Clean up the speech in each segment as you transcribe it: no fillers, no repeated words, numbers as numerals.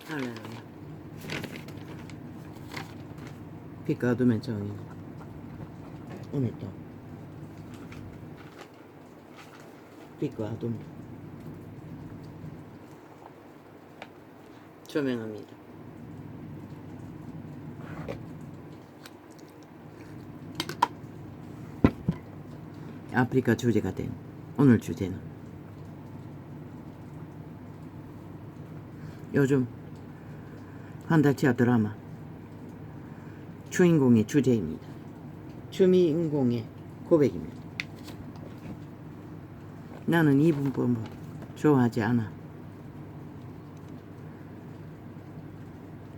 할렐루야. 빛과 어둠의 정의. 오늘 또 빛과 어둠 조명합니다. 아프리카 주제가 된 오늘 주제는 요즘 판타지아 드라마 주인공의 주제입니다. 주인공의 고백입니다. 나는 이 문법을 좋아하지 않아.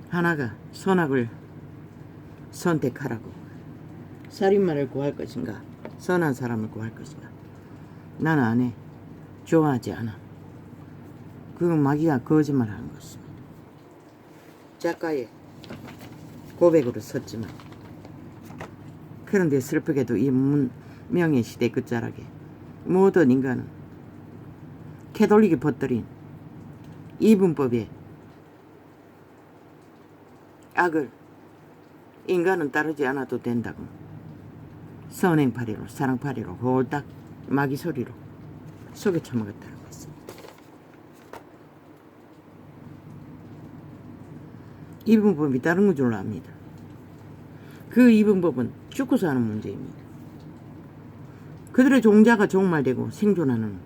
하나가 선악을 선택하라고. 살인마를 구할 것인가, 선한 사람을 구할 것인가. 나는 안 해. 좋아하지 않아. 그건 마귀가 거짓말하는 것입니다. 작가의 고백으로 섰지만, 그런데 슬프게도 이 문명의 시대 끝자락에 모든 인간은 캐톨릭이 퍼뜨린 이분법에 악을 인간은 따르지 않아도 된다고 선행파리로 사랑파리로 홀딱 마귀 소리로 속에 처먹었다는 것입니다. 이분법이 다른 건 줄 압니다. 그 이분법은 죽고 사는 문제입니다. 그들의 종자가 종말되고 생존하는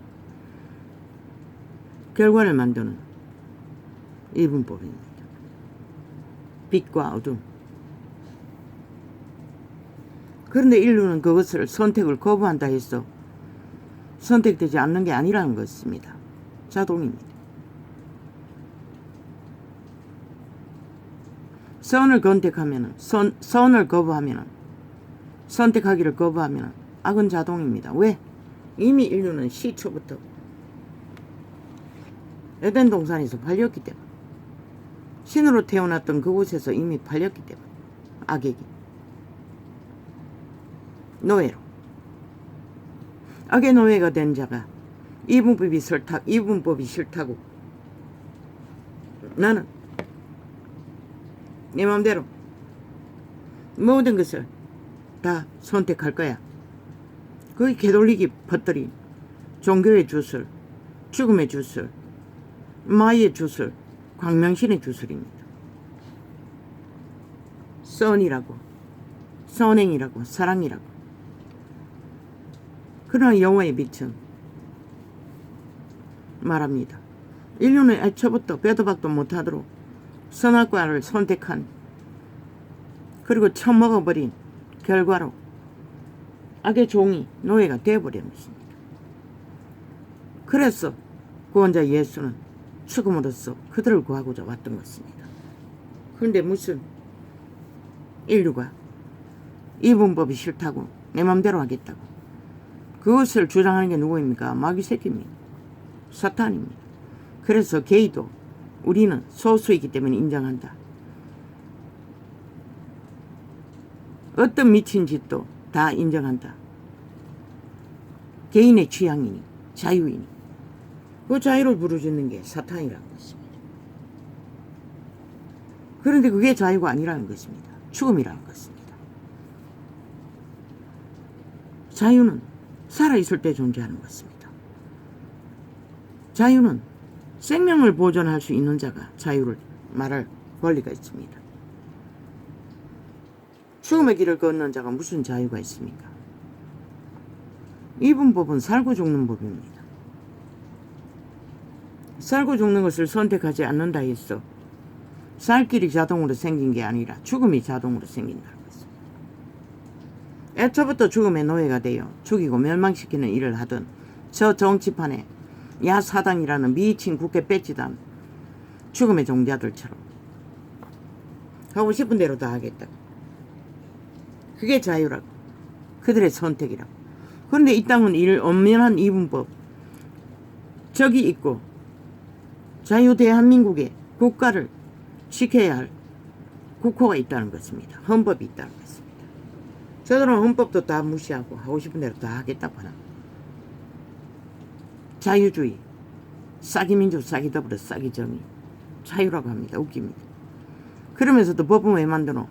결과를 만드는 이분법입니다. 빛과 어둠. 그런데 인류는 그것을 선택을 거부한다 해서 선택되지 않는 게 아니라는 것입니다. 자동입니다. 선을 선택하면은 선을 거부하면은 선택하기를 거부하면은 악은 자동입니다. 왜? 이미 인류는 시초부터 에덴 동산에서 팔렸기 때문에, 신으로 태어났던 그곳에서 이미 팔렸기 때문에, 악에게 노예로 악의 노예가 된 자가 이분법이 싫다고 나는 내 마음대로 모든 것을 다 선택할 거야. 그게 캐톨릭이 퍼뜨린 종교의 주술, 죽음의 주술, 마의 주술, 광명신의 주술입니다. 선이라고, 선행이라고, 사랑이라고. 그러나 영화의 빛은 말합니다. 인류는 애초부터 빼도 박도 못하도록 선악과를 선택한, 그리고 처먹어버린 결과로 악의 종이 노예가 되어버린 것입니다. 그래서 구원자 예수는 죽음으로써 그들을 구하고자 왔던 것입니다. 그런데 무슨 인류가 이분법이 싫다고 내 맘대로 하겠다고 그것을 주장하는 게 누구입니까? 마귀 새끼입니다. 사탄입니다. 그래서 게이도 우리는 소수이기 때문에 인정한다. 어떤 미친 짓도 다 인정한다. 개인의 취향이니 자유이니 그 자유를 부르짖는 게 사탄이라는 것입니다. 그런데 그게 자유가 아니라는 것입니다. 죽음이라는 것입니다. 자유는 살아있을 때 존재하는 것입니다. 자유는 생명을 보존할 수 있는 자가 자유를 말할 권리가 있습니다. 죽음의 길을 걷는 자가 무슨 자유가 있습니까? 이분법은 살고 죽는 법입니다. 살고 죽는 것을 선택하지 않는다 해서 살 길이 자동으로 생긴 게 아니라 죽음이 자동으로 생긴다는 것입니다. 애초부터 죽음의 노예가 되어 죽이고 멸망시키는 일을 하던 저 정치판에 야사당이라는 미친 국회 배지단 죽음의 종자들처럼 하고 싶은 대로 다 하겠다고. 그게 자유라고. 그들의 선택이라고. 그런데 이 땅은 엄연한 이분법, 적이 있고 자유 대한민국의 국가를 지켜야 할 국호가 있다는 것입니다. 헌법이 있다는 것입니다. 저들은 헌법도 다 무시하고 하고 싶은 대로 다 하겠다고 하나. 자유주의, 싸기민주, 싸기더불어, 싸기정의, 자유라고 합니다. 웃깁니다. 그러면서도 법은 왜 만드노?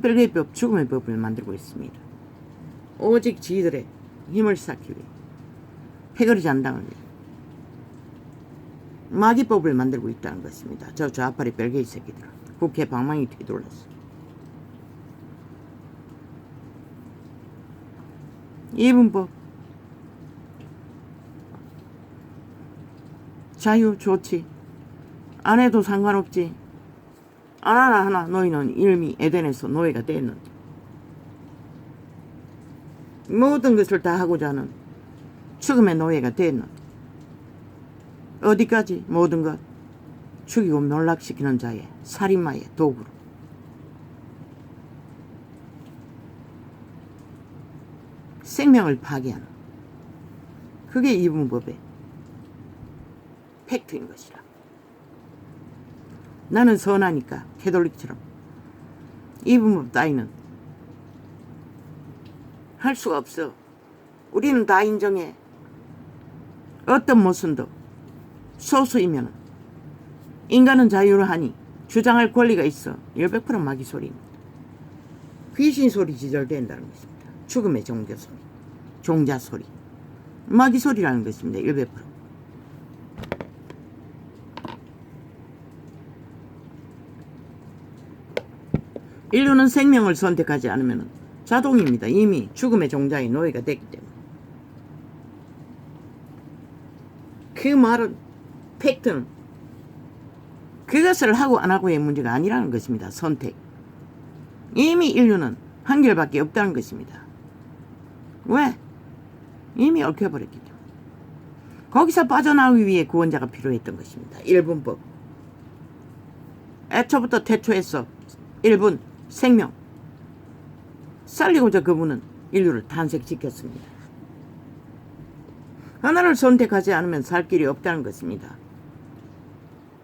별개의 법, 죽음의 법을 만들고 있습니다. 오직 지들의 힘을 쌓기 위해 패거리 잔당을 위해 마귀법을 만들고 있다는 것입니다. 저 좌파리 별개의 새끼들 국회 방망이 뒤돌렸어. 이분법 자유 좋지. 안 해도 상관없지. 안 하나 너희는 이미 에덴에서 노예가 됐는데 모든 것을 다 하고자 하는 죽음의 노예가 됐는데 어디까지 모든 것 죽이고 몰락시키는 자의 살인마의 도구로 생명을 파괴하는 그게 이분법의 팩트인 것이라. 나는 선하니까 캐톨릭처럼 이분법 따위는 할 수가 없어. 우리는 다 인정해. 어떤 모순도 소수이면 인간은 자유를 하니 주장할 권리가 있어. 100% 마귀 소리입니다. 귀신 소리 지절된다는 것입니다. 죽음의 종교 소리, 종자 소리, 마귀 소리라는 것입니다. 100%. 인류는 생명을 선택하지 않으면 자동입니다. 이미 죽음의 종자의 노예가 됐기 때문에. 그 말은 팩트는 그것을 하고 안 하고의 문제가 아니라는 것입니다. 선택. 이미 인류는 한결밖에 없다는 것입니다. 왜? 이미 얽혀버렸기 때문에. 거기서 빠져나오기 위해 구원자가 필요했던 것입니다. 1분법. 애초부터 태초에서 1분 생명 살리고자 그분은 인류를 탄생시켰습니다. 하나를 선택하지 않으면 살 길이 없다는 것입니다.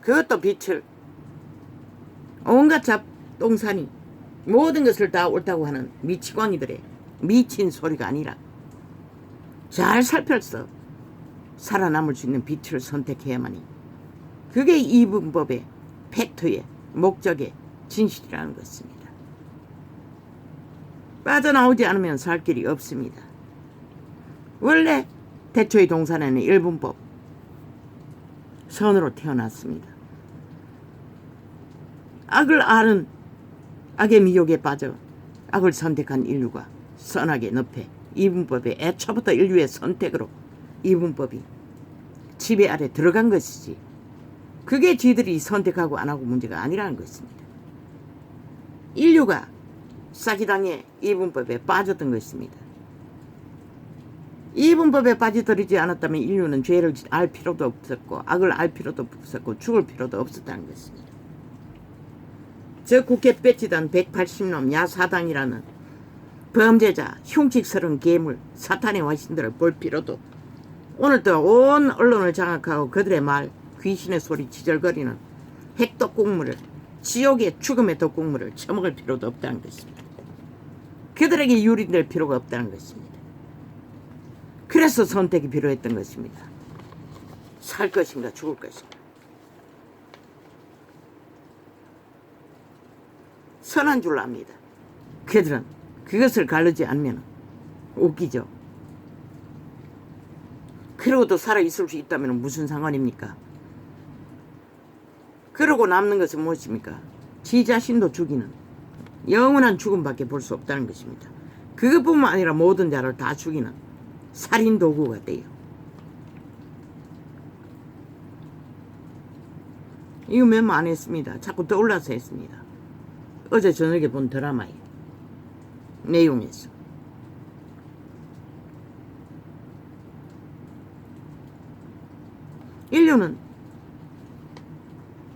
그것도 빛을 온갖 잡동사니 모든 것을 다 옳다고 하는 미치광이들의 미친 소리가 아니라 잘 살펴서 살아남을 수 있는 빛을 선택해야만이 그게 이분법의 팩트의 목적의 진실이라는 것입니다. 빠져나오지 않으면 살 길이 없습니다. 원래 태초의 동산에는 1분법 선으로 태어났습니다. 악을 아는 악의 미혹에 빠져 악을 선택한 인류가 선하게 늪에 이분법의 애초부터 인류의 선택으로 이분법이 지배 아래 들어간 것이지 그게 지들이 선택하고 안 하고 문제가 아니라는 것입니다. 인류가 사기당해 이분법에 빠졌던 것입니다. 이분법에 빠져들이지 않았다면 인류는 죄를 알 필요도 없었고 악을 알 필요도 없었고 죽을 필요도 없었다는 것입니다. 저 국회 배치단 180놈 야사당이라는 범죄자 흉측스러운 괴물 사탄의 화신들을 볼 필요도 오늘도 온 언론을 장악하고 그들의 말 귀신의 소리 지절거리는 핵독국물을 지옥의 죽음의 독국물을 처먹을 필요도 없다는 것입니다. 그들에게 유린될 필요가 없다는 것입니다. 그래서 선택이 필요했던 것입니다. 살 것인가 죽을 것인가. 선한 줄 압니다. 그들은 그것을 가르지 않으면 웃기죠. 그러고도 살아있을 수 있다면 무슨 상관입니까? 그러고 남는 것은 무엇입니까? 지 자신도 죽이는 영원한 죽음밖에 볼 수 없다는 것입니다. 그것뿐만 아니라 모든 자를 다 죽이는 살인 도구가 돼요. 이거 몇 안 했습니다. 자꾸 떠올라서 했습니다. 어제 저녁에 본 드라마의 내용에서. 인류는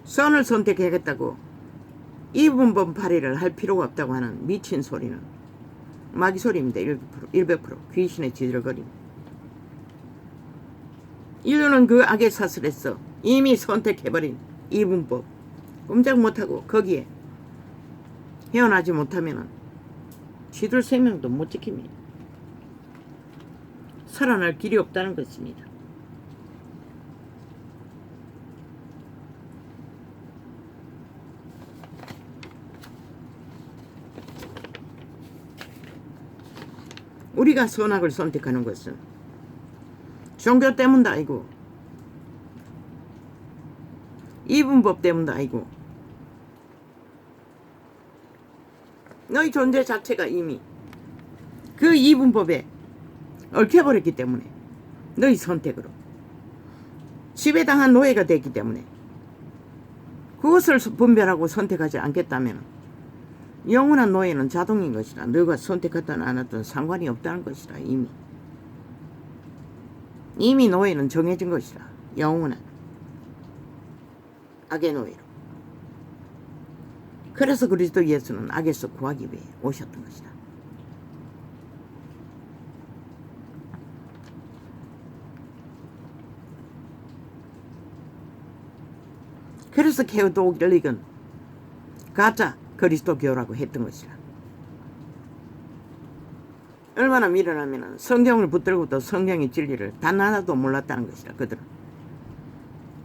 선을 선택하겠다고 이분법 발휘를 할 필요가 없다고 하는 미친 소리는 마귀 소리입니다. 100% 귀신의 지들거림. 인류는 그 악의 사슬에서 이미 선택해버린 이분법 꼼짝 못하고 거기에 헤어나지 못하면 지들 생명도 못 지킵니다. 살아날 길이 없다는 것입니다. 우리가 선악을 선택하는 것은 종교 때문도 아니고 이분법 때문도 아니고 너희 존재 자체가 이미 그 이분법에 얽혀버렸기 때문에 너희 선택으로 지배당한 노예가 됐기 때문에 그것을 분별하고 선택하지 않겠다면 영원한 노예는 자동인 것이라. 너가 선택하든 안 하든 상관이 없다는 것이라. 이미 노예는 정해진 것이라. 영원한 악의 노예로. 그래서 그리스도 예수는 악에서 구하기 위해 오셨던 것이다. 그래서 캐톨릭은 가짜 그리스도교라고 했던 것이라. 얼마나 미련하면 성경을 붙들고도 성경의 진리를 단 하나도 몰랐다는 것이라. 그들은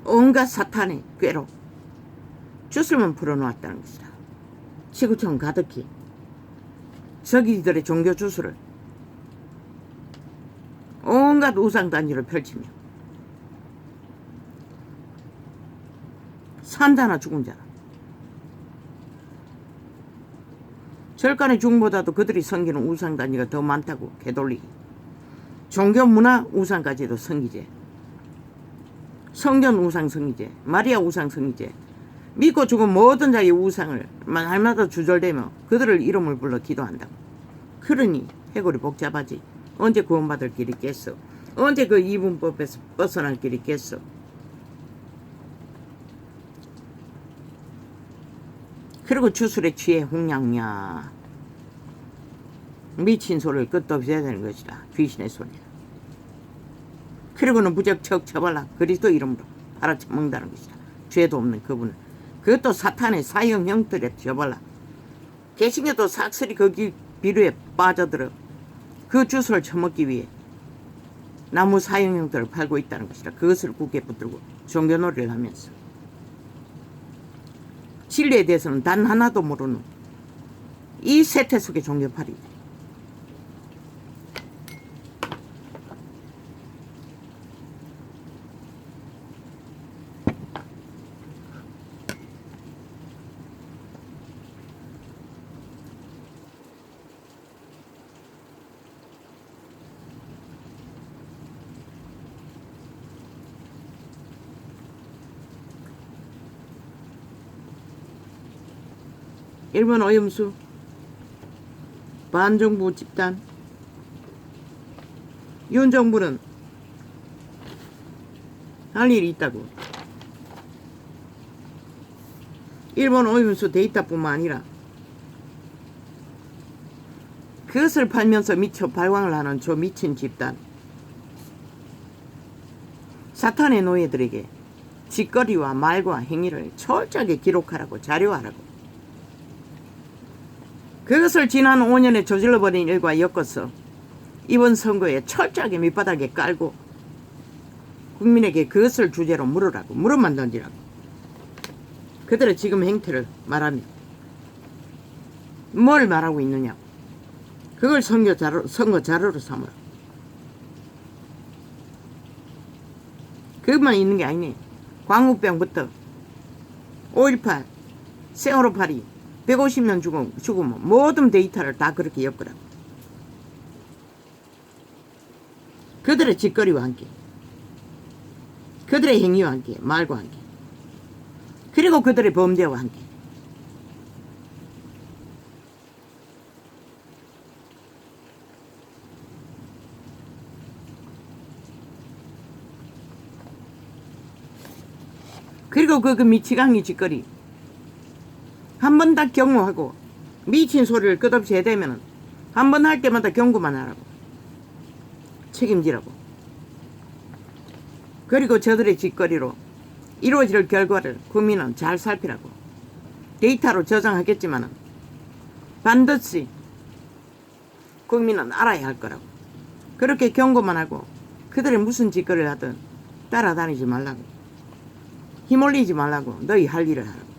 온갖 사탄의 꾀로 주술만 풀어놓았다는 것이라. 지구촌 가득히 저기들의 종교 주술을 온갖 우상단지를 펼치며 산자나 죽은 자라. 절간의 중보다도 그들이 섬기는 우상단지가 더 많다고. 캐톨릭이 종교 문화 우상까지도 섬기제, 성전 우상 섬기제, 마리아 우상 섬기제, 믿고 죽은 모든 자의 우상을 날마다 주절되며 그들을 이름을 불러 기도한다고. 그러니 해골이 복잡하지. 언제 구원받을 길이 있겠어? 언제 그 이분법에서 벗어날 길이 있겠어? 그리고 주술에 취해 홍냥냐 미친 소리를 끝도 없이 해야 되는 것이다. 귀신의 소리야. 그리고는 무적척 쳐발라 그리스도 이름으로 알아쳐먹는다는 것이다. 죄도 없는 그분을. 그것도 사탄의 사형 형들에 쳐발라. 개신교도 삭슬이 거기 비루에 빠져들어 그 주술을 처먹기 위해 나무 사형 형들을 팔고 있다는 것이다. 그것을 굳게 붙들고 종교놀이를 하면서 진리에 대해서는 단 하나도 모르는 이 세태 속의 종교팔이. 일본 오염수 반정부 집단. 윤 정부는 할 일이 있다고. 일본 오염수 데이터뿐만 아니라 그것을 팔면서 미쳐 발광을 하는 저 미친 집단. 사탄의 노예들에게 짓거리와 말과 행위를 철저하게 기록하라고, 자료하라고. 그것을 지난 5년에 저질러버린 일과 엮어서 이번 선거에 철저하게 밑바닥에 깔고 국민에게 그것을 주제로 물으라고, 물음만 던지라고. 그들의 지금 행태를 말하며 뭘 말하고 있느냐. 그걸 선거 자료로 삼으라. 그것만 있는 게 아니네. 광우병부터 5.18 세월호 파리 150년 죽으면 모든 데이터를 다 그렇게 엮으라고. 그들의 짓거리와 함께, 그들의 행위와 함께, 말과 함께, 그리고 그들의 범죄와 함께. 그리고 그 미치광이 짓거리 한 번 다 경고하고 미친 소리를 끝없이 해대면 한 번 할 때마다 경고만 하라고. 책임지라고. 그리고 저들의 짓거리로 이루어질 결과를 국민은 잘 살피라고. 데이터로 저장하겠지만 반드시 국민은 알아야 할 거라고. 그렇게 경고만 하고 그들이 무슨 짓거리를 하든 따라다니지 말라고. 힘올리지 말라고. 너희 할 일을 하라고.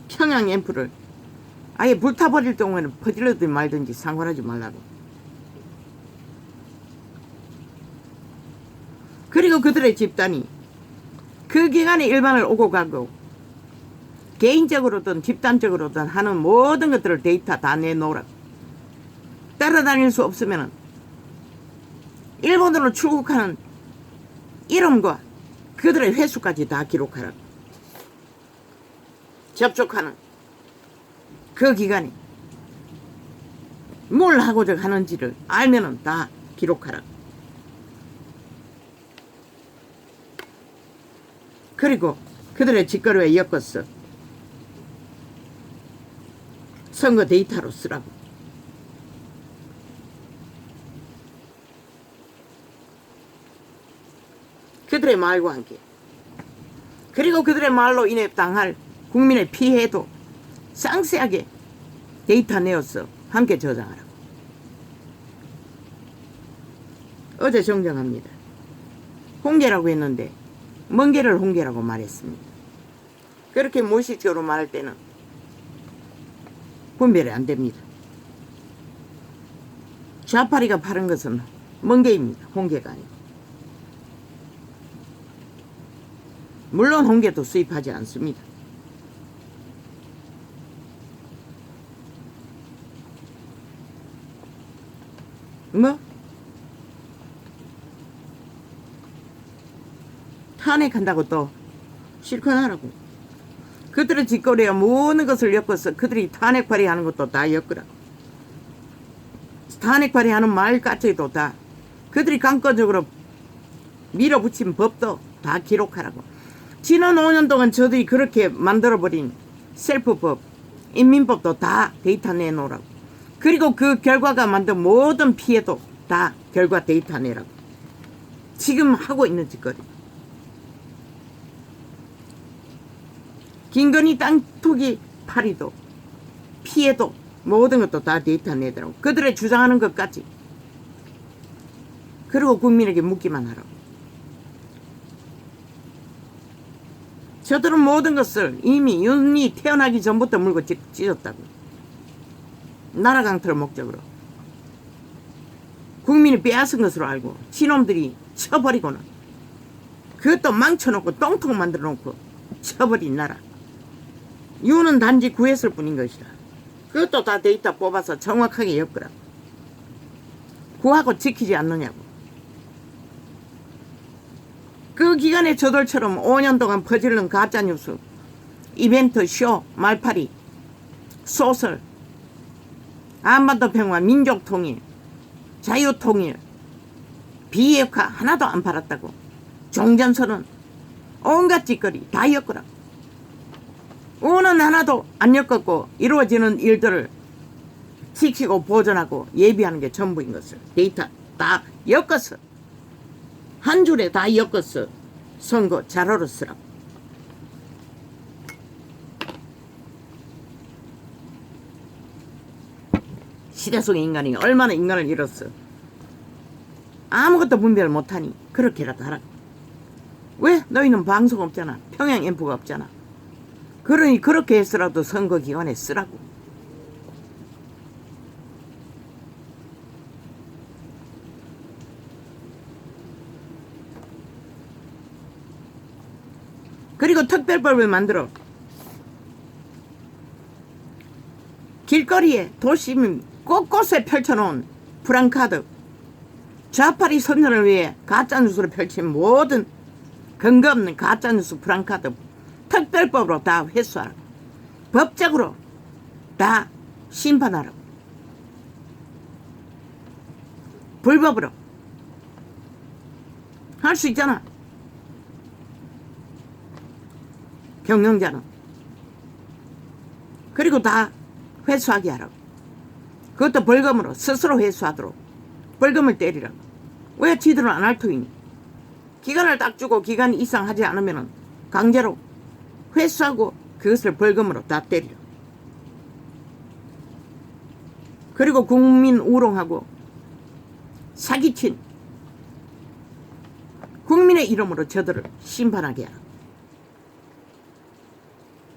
평양 앰프를 아예 불타버릴 경우에는 퍼질러든 말든지 상관하지 말라고. 그리고 그들의 집단이 그 기간에 일반을 오고 가고 개인적으로든 집단적으로든 하는 모든 것들을 데이터 다 내놓으라고. 따라다닐 수 없으면 일본으로 출국하는 이름과 그들의 횟수까지 다 기록하라고. 접촉하는 그 기간에 뭘 하고자 하는지를 알면은 다 기록하라고. 그리고 그들의 직거래에 엮어서 선거 데이터로 쓰라고. 그들의 말과 함께. 그리고 그들의 말로 인해 당할 국민의 피해도 상세하게 데이터 내어서 함께 저장하라고. 어제 정정합니다. 홍계라고 했는데 멍게를 홍계라고 말했습니다. 그렇게 무의식적으로 말할 때는 분별이 안 됩니다. 좌파리가 파는 것은 멍게입니다. 홍게가 아니고. 물론 홍게도 수입하지 않습니다. 뭐? 탄핵한다고 또 실컷 하라고. 그들의 짓거리와 모든 것을 엮어서 그들이 탄핵 발의하는 것도 다 엮으라고. 탄핵 발의하는 말까지도 다 그들이 강권적으로 밀어붙인 법도 다 기록하라고. 지난 5년 동안 저들이 그렇게 만들어버린 셀프법, 인민법도 다 데이터 내놓으라고. 그리고 그 결과가 만든 모든 피해도 다 결과 데이터 내라고. 지금 하고 있는 짓거리. 김건희 땅 투기 파리도 피해도 모든 것도 다 데이터 내더라고. 그들의 주장하는 것까지. 그리고 국민에게 묻기만 하라고. 저들은 모든 것을 이미 윤이 태어나기 전부터 물고 찢었다고. 나라 강탈을 목적으로. 국민이 빼앗은 것으로 알고 지놈들이 쳐버리고는 그것도 망쳐놓고 똥통 만들어놓고 쳐버린 나라. 윤은 단지 구했을 뿐인 것이라. 그것도 다 데이터 뽑아서 정확하게 엮으라고. 구하고 지키지 않느냐고. 그 기간에 저들처럼 5년 동안 퍼질른 가짜뉴스, 이벤트, 쇼, 말파리, 소설, 한반도 평화, 민족통일, 자유통일, 비핵화 하나도 안 팔았다고. 종전선언, 온갖 짓거리 다 엮으라고. 오는 하나도 안 엮었고 이루어지는 일들을 지키고 보존하고 예비하는 게 전부인 것을 데이터 다 엮었어. 한 줄에 다 엮었어. 선거 자료로 쓰라고. 시대 속의 인간이 얼마나 인간을 잃었어. 아무것도 분별 못하니 그렇게라도 하라고. 왜? 너희는 방송 없잖아. 평양 앰프가 없잖아. 그러니 그렇게 해서라도 선거 기간에 쓰라고. 그리고 특별법을 만들어 길거리에 도심 곳곳에 펼쳐놓은 프랑카드, 좌파리 선전을 위해 가짜뉴스를 펼친 모든 근거 없는 가짜뉴스 프랑카드 특별법으로 다 회수하라고. 법적으로 다 심판하라고. 불법으로 할 수 있잖아. 경영자는. 그리고 다 회수하게 하라고. 그것도 벌금으로 스스로 회수하도록 벌금을 때리라고. 왜 지들은 안 할 터이니? 기간을 딱 주고 기간 이상 하지 않으면 강제로 회수하고 그것을 벌금으로 다 때리라. 그리고 국민 우롱하고 사기친 국민의 이름으로 저들을 심판하게 하라.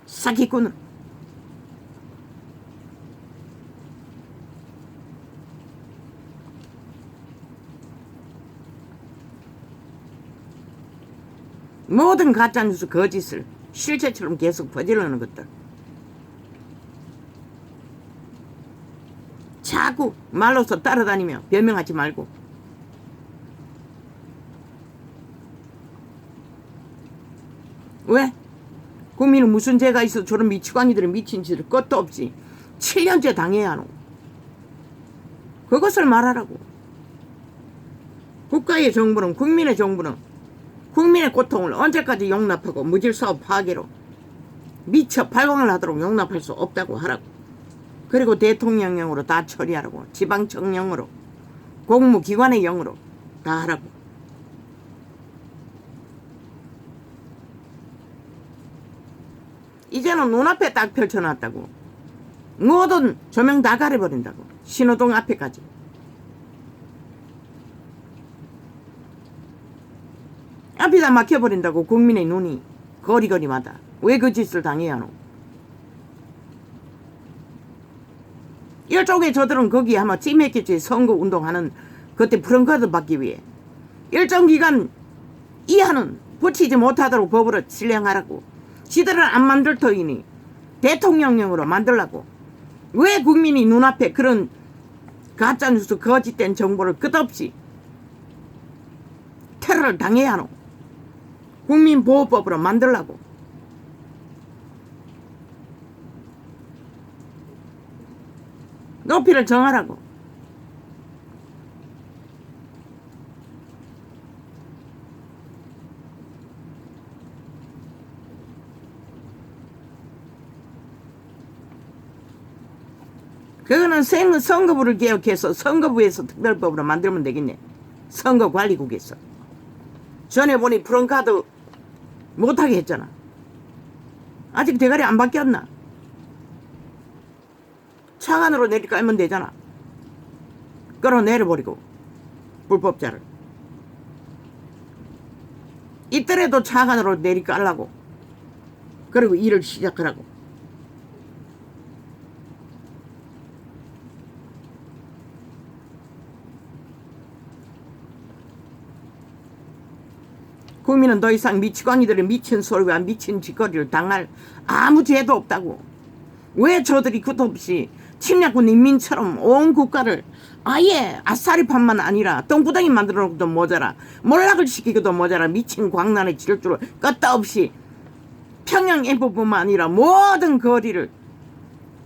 사기꾼을. 모든 가짜뉴스 거짓을 실체처럼 계속 퍼지르는 것들. 자꾸 말로서 따라다니며 변명하지 말고. 왜? 국민은 무슨 죄가 있어 저런 미치광이들이 미친 짓을 끝도 없이 7년째 당해야 하노. 그것을 말하라고. 국가의 정부는, 국민의 정부는 국민의 고통을 언제까지 용납하고 무질서한 파괴로 미쳐 발광을 하도록 용납할 수 없다고 하라고. 그리고 대통령령으로 다 처리하라고. 지방청령으로, 공무기관의 영으로 다 하라고. 이제는 눈앞에 딱 펼쳐놨다고. 모든 조명 다 가려버린다고. 신호등 앞에까지. 앞이 다 막혀버린다고. 국민의 눈이 거리거리마다. 왜 그 짓을 당해야 하노? 일종의 저들은 거기에 아마 찜했겠지. 선거운동하는 그때 프랭카드 받기 위해. 일정 기간 이하는 붙이지 못하도록 법으로 실행하라고. 지들은 안 만들 터이니 대통령령으로 만들라고. 왜 국민이 눈앞에 그런 가짜뉴스 거짓된 정보를 끝없이 테러를 당해야 하노? 국민보호법으로 만들라고. 높이를 정하라고. 그거는 선거부를 개혁해서 선거부에서 특별법으로 만들면 되겠네. 선거관리국에서. 전에 보니 프랭카드 못하게 했잖아. 아직 대가리 안 바뀌었나? 차관으로 내리깔면 되잖아. 끌어내려버리고 불법자를. 이때라도 차관으로 내리깔라고. 그리고 일을 시작하라고. 국민은 더 이상 미치광이들의 미친 소리와 미친 짓거리를 당할 아무 죄도 없다고. 왜 저들이 끝없이 침략군 인민처럼 온 국가를 아예 아싸리판만 아니라 똥구덩이 만들어 놓고도 모자라, 몰락을 시키고도 모자라 미친 광란의 질주를 끄떡없이 평양에보뿐만 아니라 모든 거리를,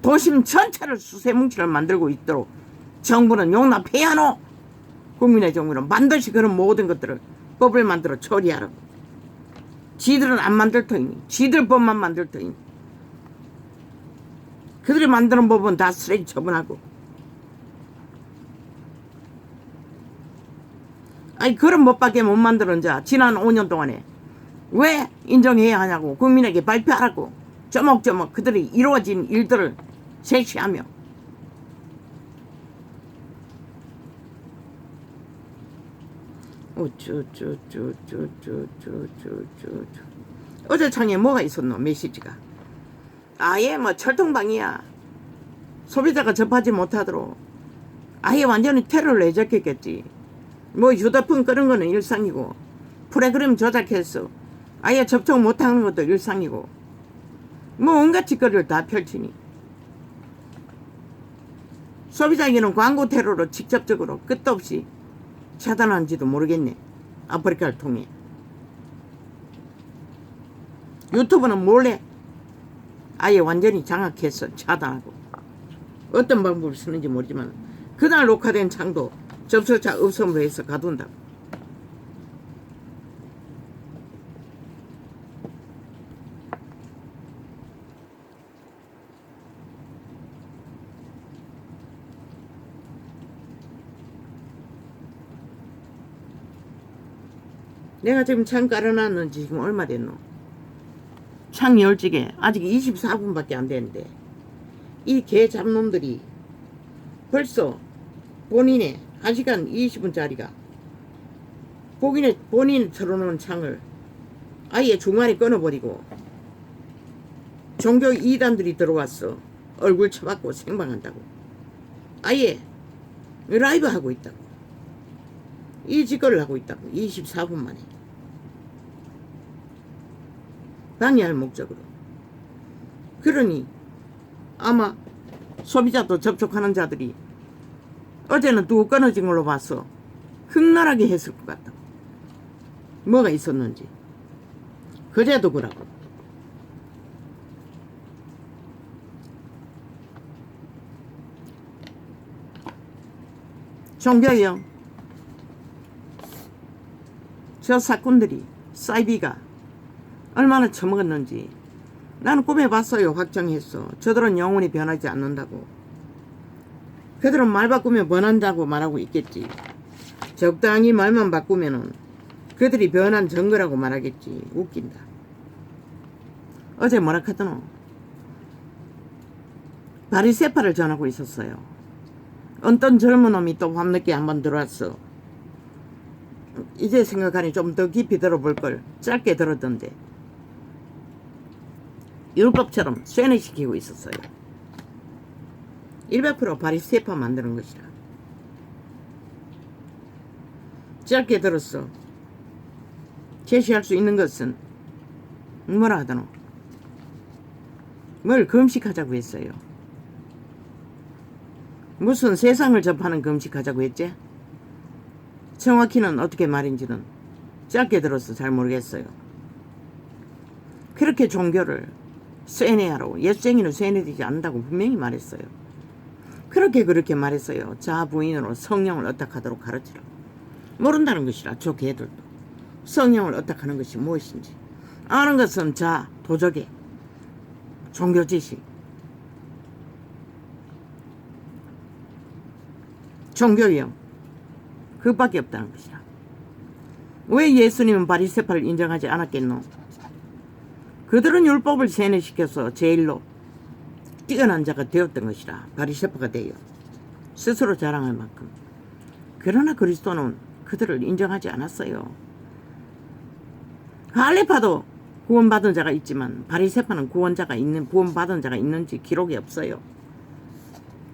도심 전체를 수세뭉치를 만들고 있도록 정부는 용납해야 하노. 국민의 정부는 반드시 그런 모든 것들을 법을 만들어 처리하라고. 지들은 안 만들 터이니, 지들 법만 만들 터이니. 그들이 만드는 법은 다 쓰레기 처분하고. 아니 그런 법밖에 못 만드는 자 지난 5년 동안에 왜 인정해야 하냐고. 국민에게 발표하라고. 조목조목 그들이 이루어진 일들을 제시하며. 어제 창에 뭐가 있었노? 메시지가 아예 뭐 철통방이야. 소비자가 접하지 못하도록 아예 완전히 테러를 내적했겠지. 뭐 휴대폰 끄는 거는 일상이고, 프로그램 조작해서 아예 접촉 못하는 것도 일상이고, 뭐 온갖 짓거리를 다 펼치니 소비자에게는 광고 테러로 직접적으로 끝도 없이 차단한지도 모르겠네. 아프리카를 통해. 유튜브는 몰래 아예 완전히 장악해서 차단하고, 어떤 방법을 쓰는지 모르지만 그날 녹화된 창도 접속자 없음으로 해서 가둔다고. 내가 지금 창 깔아놨는지 지금 얼마 됐노? 창 열지게 아직 24분밖에 안 되는데 이 개 잡놈들이 벌써 본인의 1시간 20분짜리가 본인 틀어놓은 창을 아예 중간에 끊어버리고 종교 이단들이 들어왔어. 얼굴 쳐박고 생방한다고. 아예 라이브 하고 있다고. 이 짓거리를 하고 있다고. 24분 만에. 방해할 목적으로. 그러니 아마 소비자도 접촉하는 자들이 어제는 뚝 끊어진 걸로 봐서 흑날하게 했을 것 같다. 뭐가 있었는지. 그제도 그러고. 종교요. 저 사꾼들이 사이비가 얼마나 처먹었는지 나는 꿈에 봤어요. 확정했어. 저들은 영원히 변하지 않는다고. 그들은 말 바꾸면 변한다고 말하고 있겠지. 적당히 말만 바꾸면은 그들이 변한 증거라고 말하겠지. 웃긴다. 어제 뭐라 카더노? 바리새파를 전하고 있었어요. 어떤 젊은 놈이 또 밤늦게 한번 들어왔어. 이제 생각하니 좀 더 깊이 들어볼 걸. 짧게 들었던데 율법처럼 쇠뇌시키고 있었어요. 100% 바리새파 만드는 것이라. 짧게 들었어. 제시할 수 있는 것은 뭐라 하더노? 뭘 금식하자고 했어요. 무슨 세상을 접하는 금식하자고 했지? 정확히는 어떻게 말인지는 짧게 들어서 잘 모르겠어요. 그렇게 종교를 쇠뇌하라고. 예수쟁이는 쇠뇌되지 않는다고 분명히 말했어요. 그렇게 말했어요. 자아 부인으로 성령을 어떡하도록 가르치라고. 모른다는 것이라. 저 개들도 성령을 어떡하는 것이 무엇인지 아는 것은 자 도적의 종교 지식, 종교형, 그밖에 없다는 것이라. 왜 예수님은 바리새파를 인정하지 않았겠노? 그들은 율법을 세뇌시켜서 제일로 뛰어난 자가 되었던 것이라. 바리새파가 되어 스스로 자랑할 만큼. 그러나 그리스도는 그들을 인정하지 않았어요. 할례파도 구원받은 자가 있지만 바리새파는 구원받은 자가 있는지 기록이 없어요.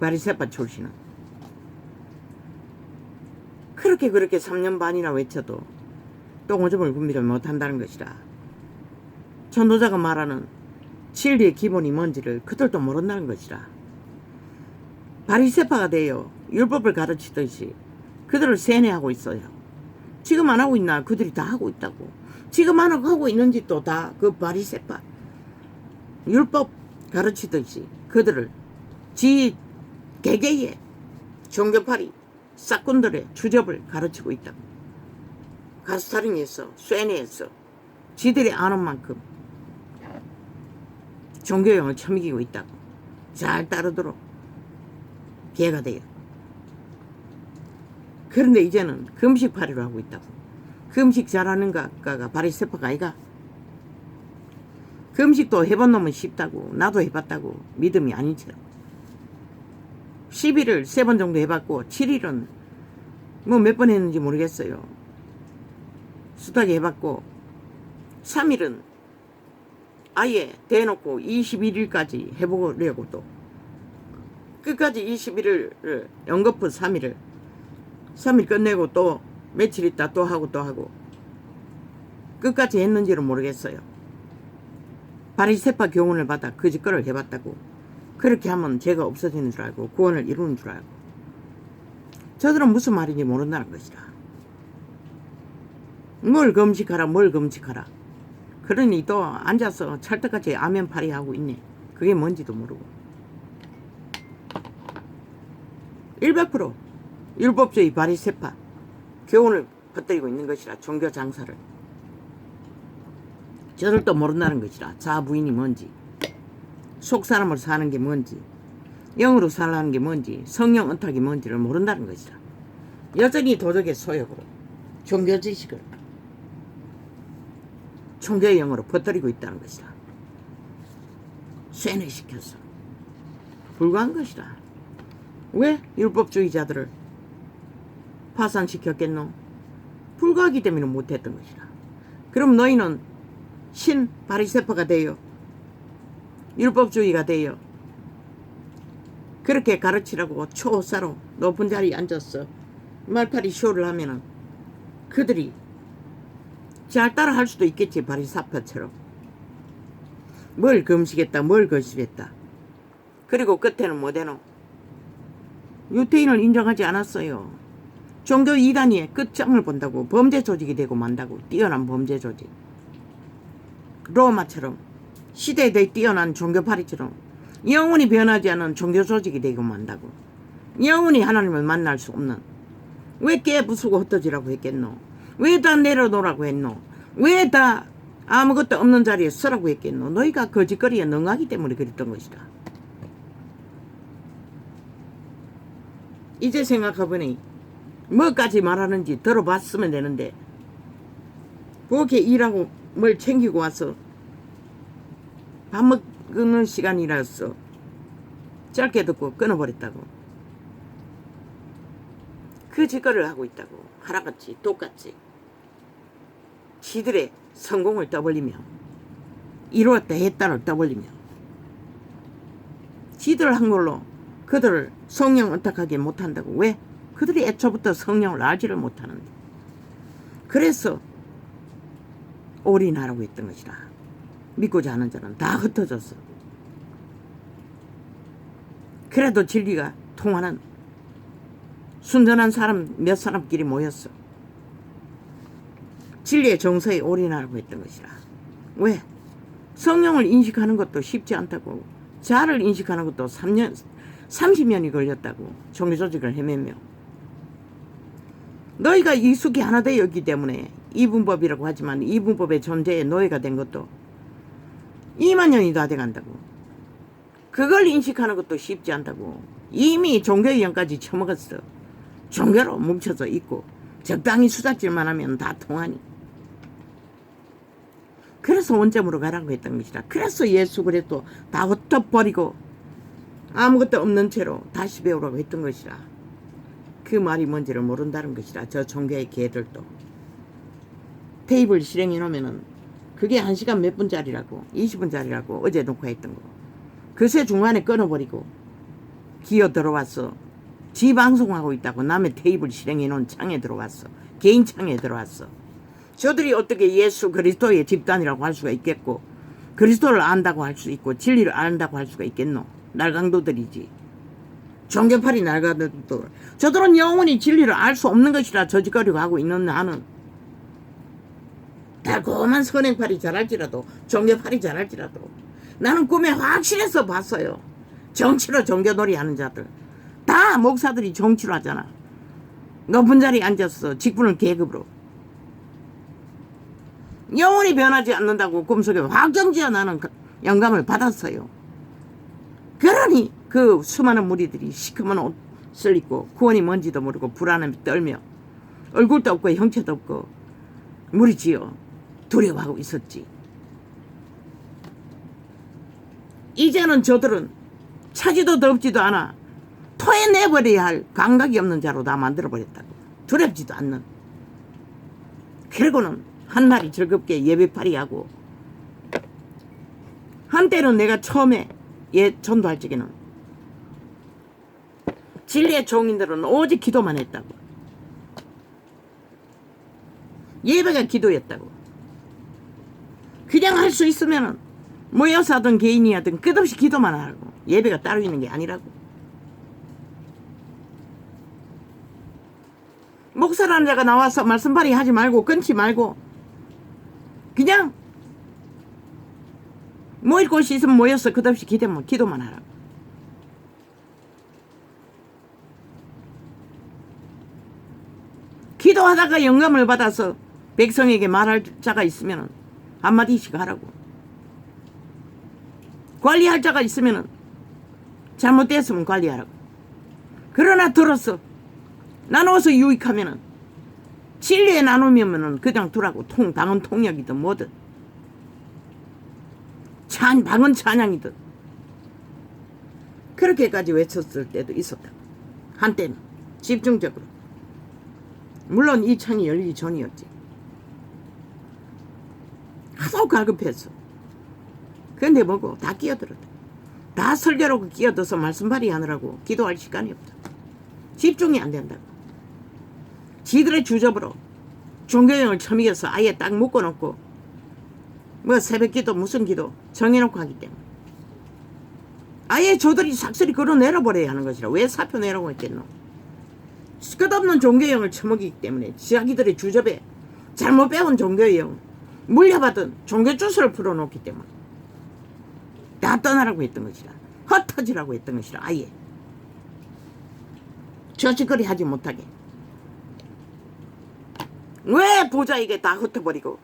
바리새파 출신은. 그렇게 3년 반이나 외쳐도 똥오줌을 분비를 못한다는 것이라. 전도자가 말하는 진리의 기본이 뭔지를 그들도 모른다는 것이라. 바리새파가 되어 율법을 가르치듯이 그들을 세뇌하고 있어요. 지금 안 하고 있나? 그들이 다 하고 있다고. 지금 안 하고 있는지 또 다 그 바리새파 율법 가르치듯이 그들을 지 개개의 종교파리 싹꾼들의 주접을 가르치고 있다고. 가스타링했어. 쇠뇌했어. 지들이 아는 만큼 종교형을 처먹이고 있다고. 잘 따르도록 개가 돼요. 그런데 이제는 금식파리로 하고 있다고. 금식 잘하는 가가 바리새파가 아이가. 금식도 해본 놈은 쉽다고. 나도 해봤다고. 믿음이 아닌 채로 10일을 3번 정도 해봤고 7일은 뭐 몇 번 했는지 모르겠어요. 숱하게 해봤고 3일은 아예 대놓고 21일까지 해보려고 또 끝까지 21일을 연거푸 3일을 3일 끝내고 또 며칠 있다 또 하고 끝까지 했는지는 모르겠어요. 바리새파 교훈을 받아 그 짓거리를 해봤다고. 그렇게 하면 죄가 없어지는 줄 알고 구원을 이루는 줄 알고. 저들은 무슨 말인지 모른다는 것이라. 뭘 금식하라. 그러니 또 앉아서 찰떡같이 아멘파리 하고 있네. 그게 뭔지도 모르고. 100% 율법주의 바리새파 교훈을 퍼뜨리고 있는 것이라. 종교 장사를. 저들도 모른다는 것이라. 자부인이 뭔지, 속사람으로 사는 게 뭔지, 영으로 살라는 게 뭔지, 성령 은탁이 뭔지를 모른다는 것이라. 여전히 도덕의 소욕으로 종교 지식을 종교의 영으로 퍼뜨리고 있다는 것이라. 쇠뇌시켜서 불과한 것이라. 왜 율법주의자들을 파산시켰겠노? 불과하기 때문에 못했던 것이라. 그럼 너희는 신 바리새파가 되어 율법주의가 되어 그렇게 가르치라고 초사로 높은 자리에 앉았어. 말파리 쇼를 하면은 그들이 잘 따라 할 수도 있겠지. 바리새파처럼. 뭘 금식했다, 뭘 거십했다. 그리고 끝에는 뭐되노? 유태인을 인정하지 않았어요. 종교 이단이 끝장을 본다고 범죄 조직이 되고 만다고. 뛰어난 범죄 조직. 로마처럼 시대에 대해 뛰어난 종교파리처럼 영원히 변하지 않은 종교 조직이 되고 만다고. 영원히 하나님을 만날 수 없는. 왜 깨부수고 흩어지라고 했겠노? 왜 다 내려놓으라고 했노? 왜 다 아무것도 없는 자리에 서라고 했겠노? 너희가 거짓거리에 능하기 때문에 그랬던 것이다. 이제 생각해보니 뭐까지 말하는지 들어봤으면 되는데 그렇게 일하고 뭘 챙기고 와서 밥 먹는 시간이라서 짧게 듣고 끊어버렸다고. 그 짓거리를 하고 있다고. 하나같이 똑같이 지들의 성공을 떠벌리며 이루었다 했다를 떠벌리며 지들 한 걸로 그들을 성령 언탁하게 못한다고. 왜? 그들이 애초부터 성령을 알지를 못하는데. 그래서 올인하라고 했던 것이다. 믿고자 하는 자는 다 흩어졌어. 그래도 진리가 통하는 순전한 사람 몇 사람끼리 모였어. 진리의 정서에 올인하라고 했던 것이다. 왜? 성령을 인식하는 것도 쉽지 않다고. 자아를 인식하는 것도 30년이 걸렸다고. 종교조직을 헤매며. 너희가 익숙히 하나 되었기 때문에 이분법이라고 하지만 이분법의 존재에 노예가 된 것도 2만 년이 다 돼간다고. 그걸 인식하는 것도 쉽지 않다고. 이미 종교의 영까지 처먹었어. 종교로 뭉쳐서 있고 적당히 수작질만 하면 다 통하니. 그래서 원점으로 가라고 했던 것이다. 그래서 예수 그리스도 다 흩어버리고 아무것도 없는 채로 다시 배우라고 했던 것이다. 그 말이 뭔지를 모른다는 것이다. 저 종교의 개들도. 테이블 실행해 놓으면은 그게 1시간 몇 분짜리라고 20분짜리라고 어제 놓고 했던 거. 그새 중간에 끊어버리고 기어 들어왔어. 지 방송하고 있다고 남의 테이블 실행해 놓은 창에 들어왔어. 개인 창에 들어왔어. 저들이 어떻게 예수 그리스도의 집단이라고 할 수가 있겠고 그리스도를 안다고 할 수 있고 진리를 안다고 할 수가 있겠노? 날강도들이지. 종교파리 날강도들. 저들은 영원히 진리를 알 수 없는 것이라 저짓거리고 하고 있는 나는 달콤한 선행파리 잘할지라도 종교파리 잘할지라도 나는 꿈에 확실해서 봤어요. 정치로 종교놀이 하는 자들 다 목사들이 정치로 하잖아. 높은 자리에 앉았어. 직분을 계급으로. 영원히 변하지 않는다고 꿈속에 확정지어 나는 영감을 받았어요. 그러니 그 수많은 무리들이 시커먼 옷을 입고 구원이 뭔지도 모르고 불안함에 떨며 얼굴도 없고 형체도 없고 무리지어 두려워하고 있었지. 이제는 저들은 차지도 덥지도 않아 토해내버려야 할 감각이 없는 자로 다 만들어버렸다고. 두렵지도 않는. 그리고는 한 날이 즐겁게 예배파리하고 한때는 내가 처음에 전도할 적에는 진리의 종인들은 오직 기도만 했다고. 예배가 기도였다고. 그냥 할 수 있으면 모여서 하든 개인이 하든 끝없이 기도만 하라고. 예배가 따로 있는 게 아니라고. 목사라는 자가 나와서 말씀발이 하지 말고 끊지 말고 그냥 모일 곳이 있으면 모여서 끝없이 기도만 하라고. 기도하다가 영감을 받아서 백성에게 말할 자가 있으면 한마디씩 하라고. 관리할 자가 있으면 잘못됐으면 관리하라고. 그러나 들어서 나누어서 유익하면은 진리의 나눔이면은 그냥 두라고. 방언 통역이든 뭐든 방언 찬양이든 그렇게까지 외쳤을 때도 있었다. 한때는 집중적으로. 물론 이 창이 열리기 전이었지. 하도 갈급했어. 근데 뭐고 다 끼어들었다. 다 설교로 끼어들어서 말씀발이 하느라고 기도할 시간이 없다. 집중이 안 된다고. 지들의 주접으로 종교형을 처먹여서 아예 딱 묶어놓고 뭐 새벽기도 무슨 기도 정해놓고 하기 때문에 아예 저들이 삭슬이 걸어내려버려야 하는 것이라. 왜 사표 내라고 했겠노? 끝없는 종교형을 처먹이기 때문에 자기들의 주접에 잘못 배운 종교형 물려받은 종교 주스를 풀어놓기 때문에 다 떠나라고 했던 것이라. 흩어지라고 했던 것이라. 아예 저짓거리 하지 못하게. 왜 보자에게 다 흩어버리고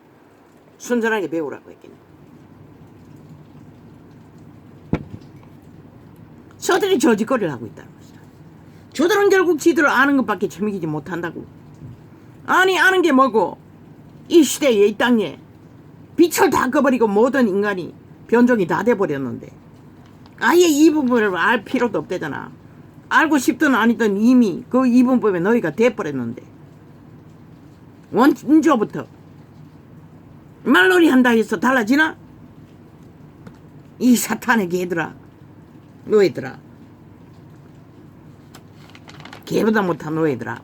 순전하게 배우라고 했겠냐. 저들이 저짓거리를 하고 있다는 것이다. 저들은 결국 지들 아는 것밖에 처먹이지 못한다고. 아니 아는 게 뭐고 이 시대에 이 땅에 빛을 다 꺼버리고 모든 인간이 변종이 다 돼버렸는데 아예 이 부분을 알 필요도 없대잖아. 알고 싶든 아니든 이미 그 이분법에 너희가 돼버렸는데 원조부터 말놀이 한다 해서 달라지나? 이 사탄의 개들아, 노예들아, 개보다 못한 노예들아.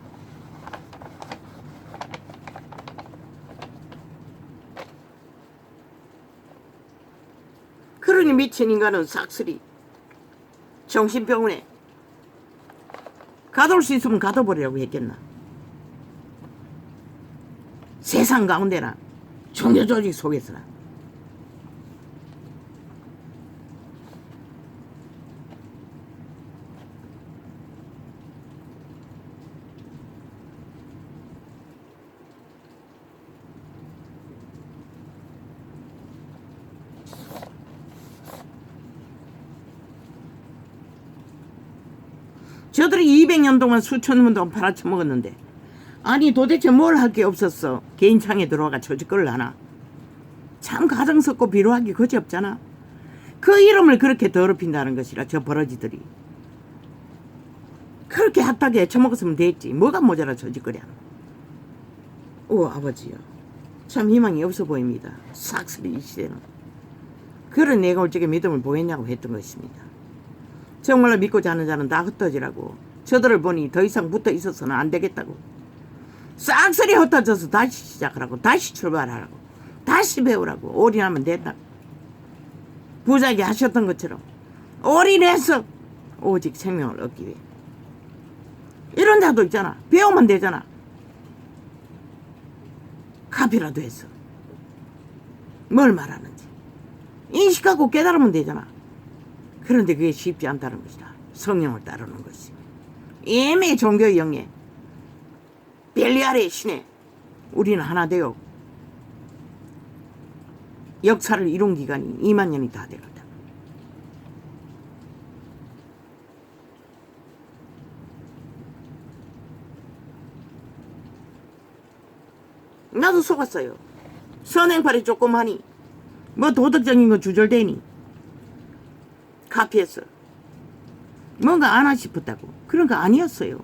그러니 미친 인간은 싹쓸이 정신병원에 가둘 수 있으면 가둬버리라고 했겠나. 세상 가운데나 종교조직 속에서나. 저들이 200년 동안 수천 문 동안 팔아쳐먹었는데 아니 도대체 뭘 할 게 없었어. 개인창에 들어와가 저짓거리를 하나. 참 가정스럽고 비루하기 그지없잖아. 그 이름을 그렇게 더럽힌다는 것이라. 저 버러지들이 그렇게 핫하게 처먹었으면 됐지. 뭐가 모자라 저짓거리 하나. 오 아버지요, 참 희망이 없어 보입니다. 싹쓸이 이 시대는. 그런 내가 올 적에 믿음을 보였냐고 했던 것입니다. 정말로 믿고자 하는 자는 다 흩어지라고. 저들을 보니 더 이상 붙어 있어서는 안 되겠다고. 싹쓸이 흩어져서 다시 시작하라고. 다시 출발하라고. 다시 배우라고. 올인하면 된다고. 부자에게 하셨던 것처럼 올인해서 오직 생명을 얻기 위해. 이런 자도 있잖아. 배우면 되잖아. 카피라도 했어. 뭘 말하는지 인식하고 깨달으면 되잖아. 그런데 그게 쉽지 않다는 것이다. 성령을 따르는 것이. 이미 종교의 영에 벨리알의 신에 우리는 하나 되어 역사를 이룬 기간이 2만 년이 다 되었다. 나도 속았어요. 선행팔이 조금 하니 뭐 도덕적인 거 주절되니 카피했어. 뭔가 안 하 싶었다고. 그런 거 아니었어요.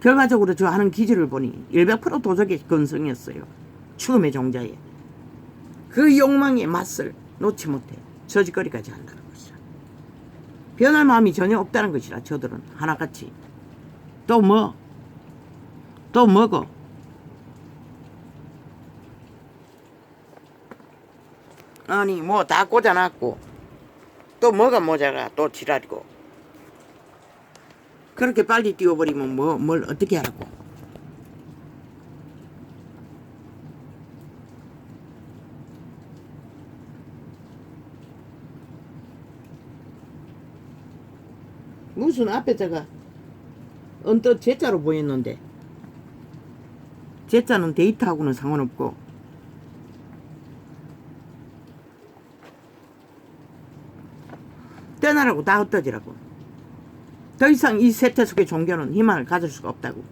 결과적으로 저 하는 기질을 보니 100% 도적의 근성이었어요. 죽음의 종자에. 그 욕망의 맛을 놓지 못해 저짓거리까지 한다는 것이라. 변할 마음이 전혀 없다는 것이라. 저들은 하나같이. 또 뭐? 또 뭐고? 아니 뭐 다 꽂아놨고 또 뭐가 모자라. 또 지랄이고. 그렇게 빨리 띄워버리면 뭘 어떻게 하라고. 무슨 앞에다가 언뜻 제자로 보였는데 제자는 데이터하고는 상관없고 떠나라고. 다 흩어지라고. 더 이상 이 세태 속의 종교는 희망을 가질 수가 없다고.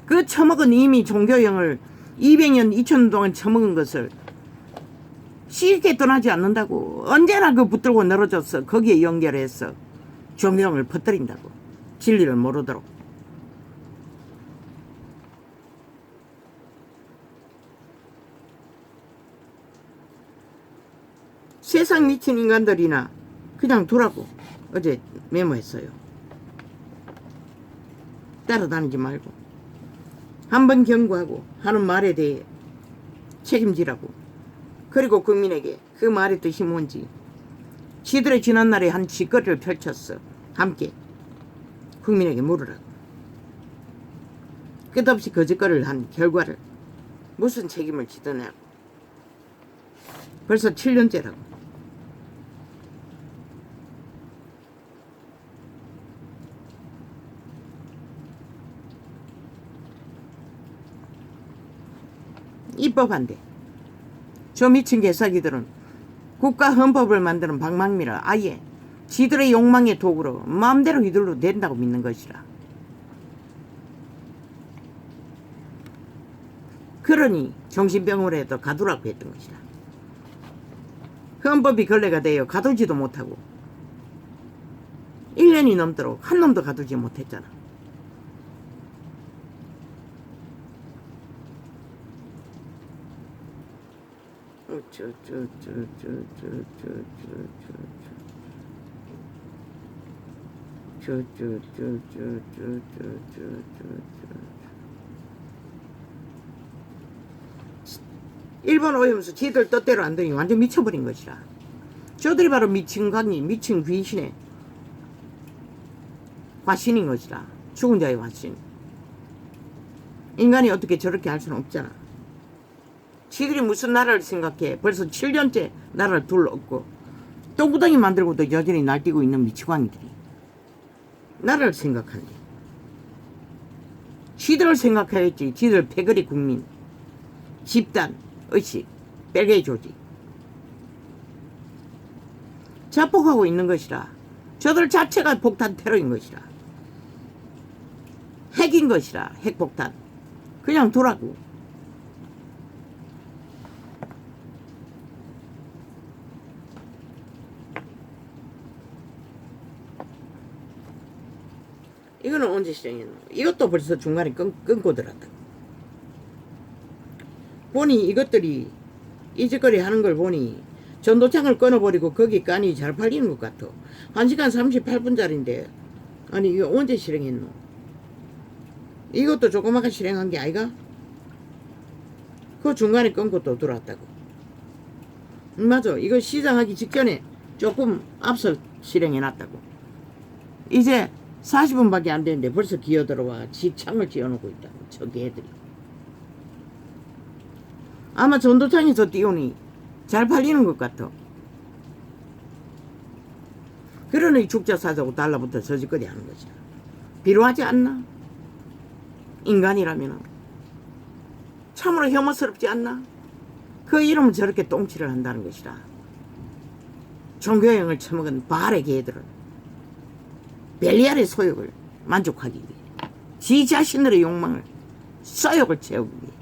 그 처먹은 이미 종교형을 200년 2000년 동안 처먹은 것을 쉽게 떠나지 않는다고. 언제나 그 붙들고 늘어져서 거기에 연결해서 종교형을 퍼뜨린다고. 진리를 모르도록. 세상 미친 인간들이나 그냥 두라고 어제 메모했어요. 따라다니지 말고 한번 경고하고 하는 말에 대해 책임지라고. 그리고 국민에게 그 말의 뜻이 뭔지 지들의 지난날에 한 짓거리를 펼쳤어. 함께 국민에게 물으라고. 끝없이 거짓거리를 한 결과를 무슨 책임을 지더냐고. 벌써 7년째라고. 입법한대. 저 미친 개사기들은 국가 헌법을 만드는 방망미를 아예 지들의 욕망의 도구로 마음대로 휘둘러도 된다고 믿는 것이라. 그러니 정신병원에도 가두라고 했던 것이라. 헌법이 걸레가 되어 가두지도 못하고 1년이 넘도록 한 놈도 가두지 못했잖아. 일본 오염수 지들 뜻대로 안 되니 완전 미쳐버린 것이라. 저들이 바로 미친 강이 미친 귀신의 화신인 것이라. 죽은 자의 화신. 인간이 어떻게 저렇게 할 수는 없잖아. 지들이 무슨 나라를 생각해. 벌써 7년째 나라를 둘러엎고 똥구덩이 만들고도 여전히 날뛰고 있는 미치광이들이 나라를 생각한대. 지들을 생각해야지. 지들 패거리 국민, 집단, 의식, 별개의 조직 자폭하고 있는 것이라. 저들 자체가 폭탄 테러인 것이라. 핵인 것이라. 핵폭탄. 그냥 두라고. 이거는 언제 시작했노? 이것도 벌써 중간에 끊고 들었다. 보니 이것들이 이 짓거리 하는 걸 보니 전도창을 끊어버리고 거기 깐이 잘 팔리는 것 같아. 1시간 38분짜리인데 아니 이거 언제 실행했노? 이것도 조그맣게 실행한 게 아이가? 그 중간에 끊고 또 들어왔다고. 맞아. 이거 시작하기 직전에 조금 앞서 실행해놨다고. 이제 40분밖에 안 됐는데 벌써 기어들어와 지 창을 찌어놓고 있다고. 저 개들이. 아마 전도창에서 띄우니 잘 팔리는 것 같아. 그러니 죽자 사자고 달라붙어 저짓거리 하는 것이야. 필요하지 않나? 인간이라면 참으로 혐오스럽지 않나? 그 이름은 저렇게 똥치를 한다는 것이라. 종교형을 처먹은 발의 개들은 벨리알의 소욕을 만족하기 위해 지 자신들의 욕망을 소욕을 채우기 위해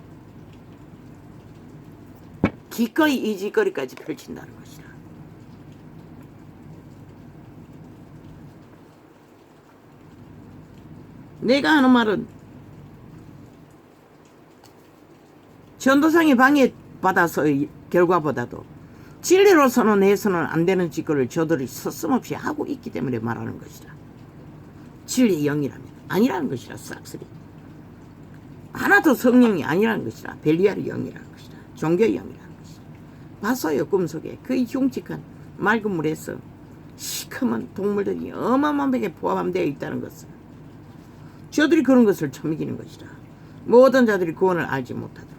기꺼이 이 짓거리까지 펼친다는 것이라. 내가 하는 말은 전도상의 방해받아서의 결과보다도 진리로서는 해서는 안 되는 짓거리를 저들이 서슴없이 하고 있기 때문에 말하는 것이라. 진리의 영이라면 아니라는 것이라. 싹쓸이 하나도 성령이 아니라는 것이라. 벨리알의 영이라는 것이라. 종교의 영이라는 것이라. 봤어요 꿈속에 그 흉측한 맑은 물에서 시커먼 동물들이 어마어마하게 포함되어 있다는 것을. 저들이 그런 것을 처먹이는 것이라. 모든 자들이 구원을 알지 못하도록.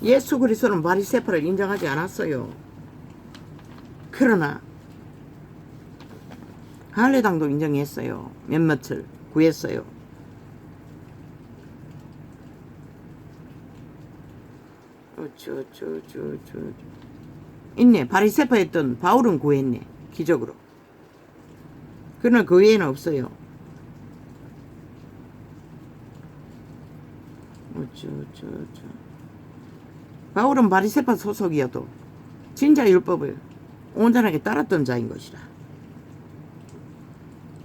예수 그리스도는 바리새파를 인정하지 않았어요. 그러나 할례당도 인정했어요. 몇몇을 구했어요. 있네. 바리새파였던 바울은 구했네. 기적으로. 그러나 그 외에는 없어요. 바울은 바리새파 소속이어도 진짜 율법을 온전하게 따랐던 자인 것이라.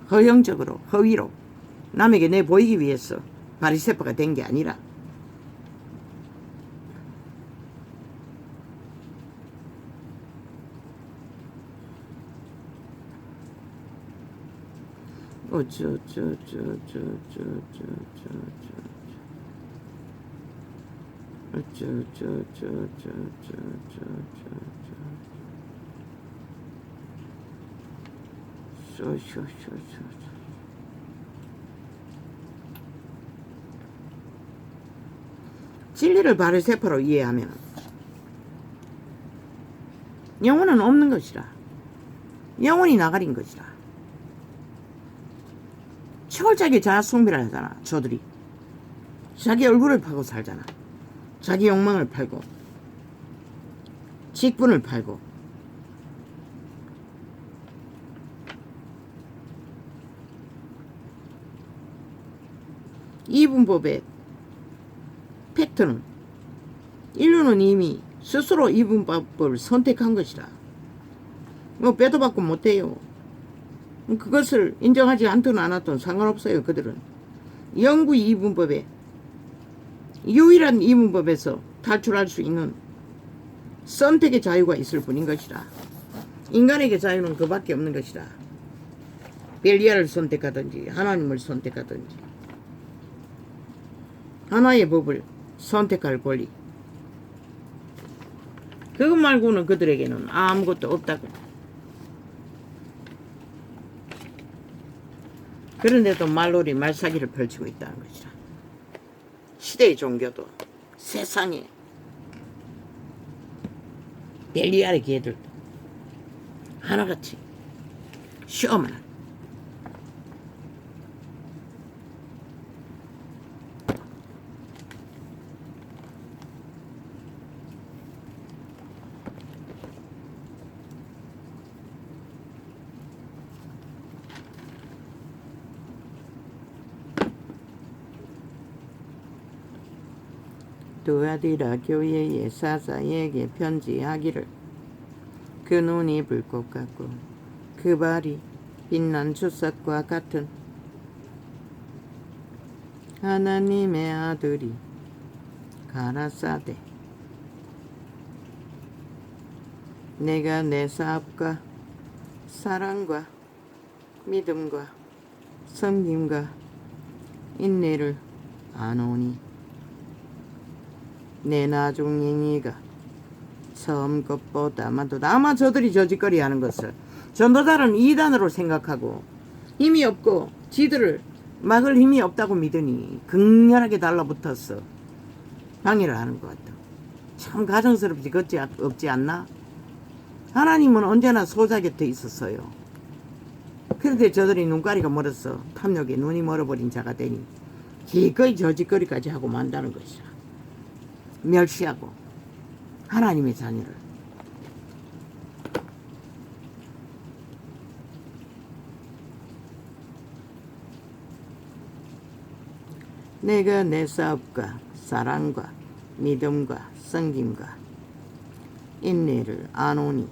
허영적으로 허위로 남에게 내 보이기 위해서 바리새파가 된 게 아니라 진리를 바로 세포로 이해하면 영혼은 없는 것이라. 영혼이 나가린 것이라. 철저하게 자아숭배를 하잖아. 저들이 자기 얼굴을 팔고 살잖아. 자기 욕망을 팔고 직분을 팔고. 이분법의 팩트는 인류는 이미 스스로 이분법을 선택한 것이라. 뭐 빼도 박고 못해요. 그것을 인정하지 않든 안 하든 상관없어요. 그들은 영구 이분법의 유일한 이분법에서 탈출할 수 있는 선택의 자유가 있을 뿐인 것이라. 인간에게 자유는 그밖에 없는 것이라. 벨리아를 선택하든지 하나님을 선택하든지 하나의 법을 선택할 권리, 그것 말고는 그들에게는 아무것도 없다고. 그런데도 말놀이 말사기를 펼치고 있다는 것이라. 시대의 종교도 세상에 벨리알의 개들도 하나같이 쇼만 하는. 도와드라 교회의 사사에게 편지하기를. 그 눈이 불꽃 같고 그 발이 빛난 주석과 같은 하나님의 아들이 가라사대. 내가 내 사업과 사랑과 믿음과 섬김과 인내를 아노니 내 나중 행위가 처음 것보다 많도다. 아마 저들이 저짓거리 하는 것을 전도자는 이단으로 생각하고 힘이 없고 지들을 막을 힘이 없다고 믿으니 극렬하게 달라붙어서 방해를 하는 것 같다. 참 가정스럽지 없지 않나? 하나님은 언제나 소자 곁에 있었어요. 그런데 저들이 눈가리가 멀어서 탐욕에 눈이 멀어버린 자가 되니 기꺼이 저짓거리까지 하고 만다는 것이야. 멸시하고 하나님의 자녀를. 내가 내 사업과 사랑과 믿음과 섬김과 인내를 아노니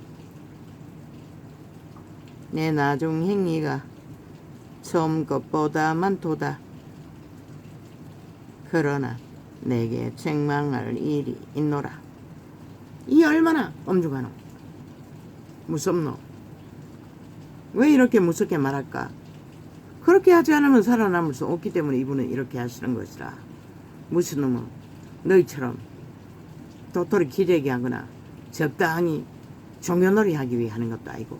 내 나중 행위가 처음 것보다 많도다. 그러나 내게 책망할 일이 있노라. 이 얼마나 엄중하노? 무섭노? 왜 이렇게 무섭게 말할까? 그렇게 하지 않으면 살아남을 수 없기 때문에 이분은 이렇게 하시는 것이라. 무슨 놈은 너희처럼 도토리 기대게 하거나 적당히 종교놀이 하기 위해 하는 것도 아니고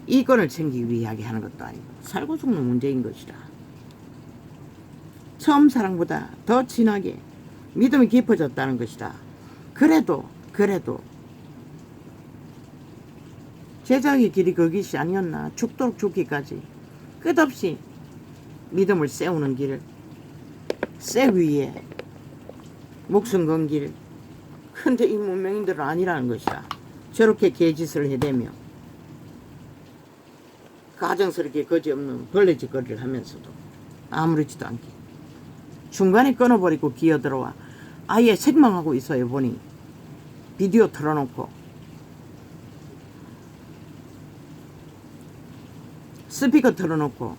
이권을 챙기기 위해 하는 것도 아니고 살고 죽는 문제인 것이라. 처음 사랑보다 더 진하게 믿음이 깊어졌다는 것이다. 그래도 제자의 길이 거기시 아니었나. 죽도록 죽기까지 끝없이 믿음을 세우는 길을 세우기 위해 목숨 건 길. 근데 이 문명인들은 아니라는 것이다. 저렇게 개짓을 해대며 가정스럽게 거지없는 벌레짓거리를 하면서도 아무렇지도 않게 중간에 끊어버리고 기어들어와 아예 책망하고 있어요. 보니 비디오 틀어놓고 스피커 틀어놓고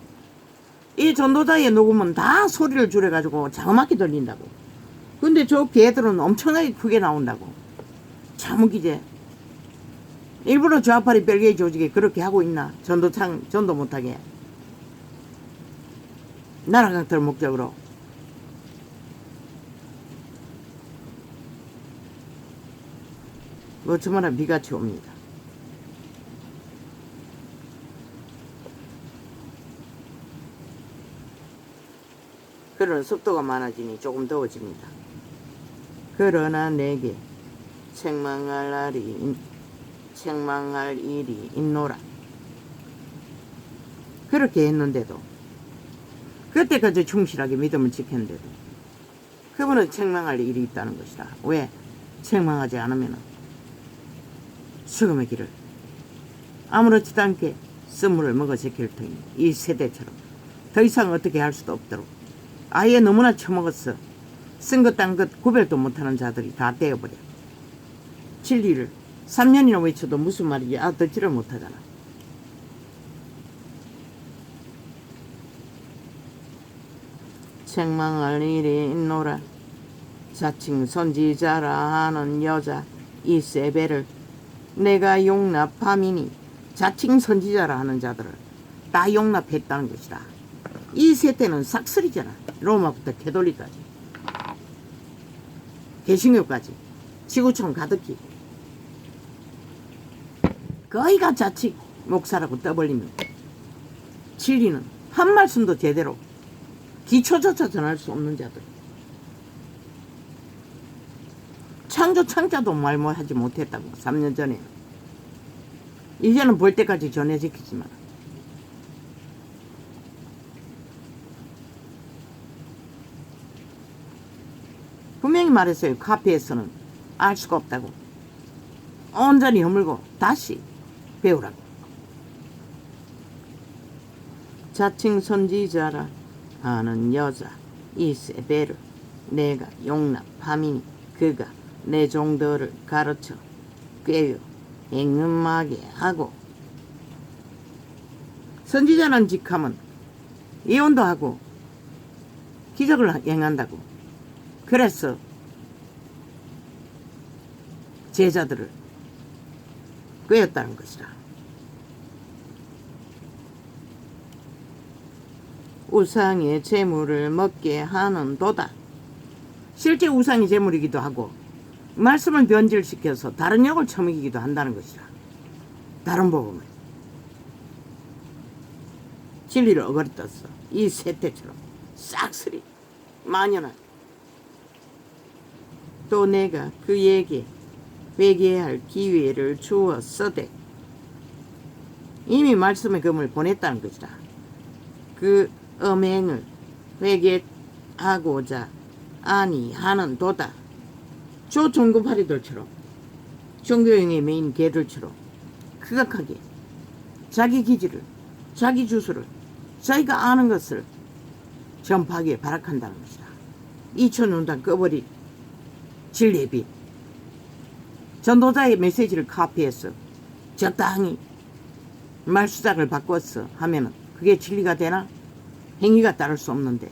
이 전도자의 녹음은 다 소리를 줄여가지고 자그맣게 들린다고. 근데 저 개들은 엄청나게 크게 나온다고. 참 웃기지. 일부러 좌파리 벨기에 조직에 그렇게 하고 있나. 전도 못하게. 나라 강탈 목적으로. 어쩌면 비같이 옵니다. 그러나 습도가 많아지니 조금 더워집니다. 그러나 내게 책망할 일이 있노라. 그렇게 했는데도, 그때까지 충실하게 믿음을 지켰는데도 그분은 책망할 일이 있다는 것이다. 왜? 책망하지 않으면 죽음의 길을 아무렇지도 않게 쓴물을 먹어 지킬 터이니 이 세대처럼 더 이상 어떻게 할 수도 없도록 아예 너무나 처먹었어. 쓴 것 딴 것 구별도 못하는 자들이 다 떼어버려. 진리를 3년이나 외쳐도 무슨 말인지 알아듣지를 못하잖아. 책망할 일이 있노라. 자칭 선지자라 하는 여자 이세벨을 내가 용납함이니, 자칭 선지자라 하는 자들을 다 용납했다는 것이다. 이 세대는 싹쓸이잖아. 로마부터 캐톨릭까지, 개신교까지, 지구촌 가득히 거의가 자칭 목사라고 떠벌리면 진리는 한 말씀도 제대로 기초조차 전할 수 없는 자들, 창조 창자도 말하지 못했다고 3년 전에. 이제는 볼 때까지 전해지키지만 분명히 말했어요. 카페에서는 알 수가 없다고. 온전히 허물고 다시 배우라고. 자칭 선지자라 하는 여자 이세벨을 내가 용납함이니 그가 내 종들을 가르쳐 꾀어 행음하게 하고. 선지자는 직함은 예언도 하고 기적을 행한다고. 그래서 제자들을 꾀었다는 것이다. 우상의 재물을 먹게 하는도다. 실제 우상이 재물이기도 하고 말씀을 변질시켜서 다른 역을 처먹이기도 한다는 것이다. 다른 복음을, 진리를 어거리떴어. 이 세태처럼 싹쓸이 만연한. 또 내가 그에게 회개할 기회를 주었으되, 이미 말씀의 금을 보냈다는 것이다. 그 음행을 회개하고자 아니하는 도다. 저 종교파리들처럼, 종교행에 메인 개들처럼 극악하게 자기 기질을, 자기 주소를, 자기가 아는 것을 전파하기에 발악한다는 것이다. 2000년간 꺼버린 진리의 빛, 전도자의 메시지를 카피해서 적당히 말수작을 바꿨어 하면은 그게 진리가 되나? 행위가 따를 수 없는데.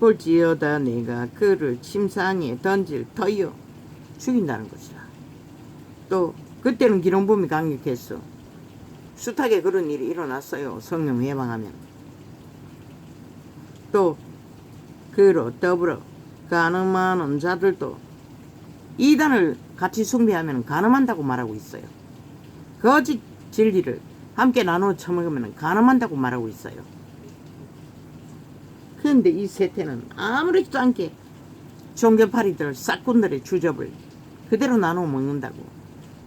볼지어다 내가 그를 침상에 던질 터이요. 죽인다는 것이다. 또 그때는 기름붐이 강력했어. 숱하게 그런 일이 일어났어요. 성령 예방하면. 또 그로 더불어 간음하는 자들도 이단을 같이 숭배하면 간음한다고 말하고 있어요. 거짓 진리를 함께 나누어 처먹으면 간음한다고 말하고 있어요. 그런데 이 세태는 아무렇지도 않게 종교파리들, 싹군들의 주접을 그대로 나누어 먹는다고.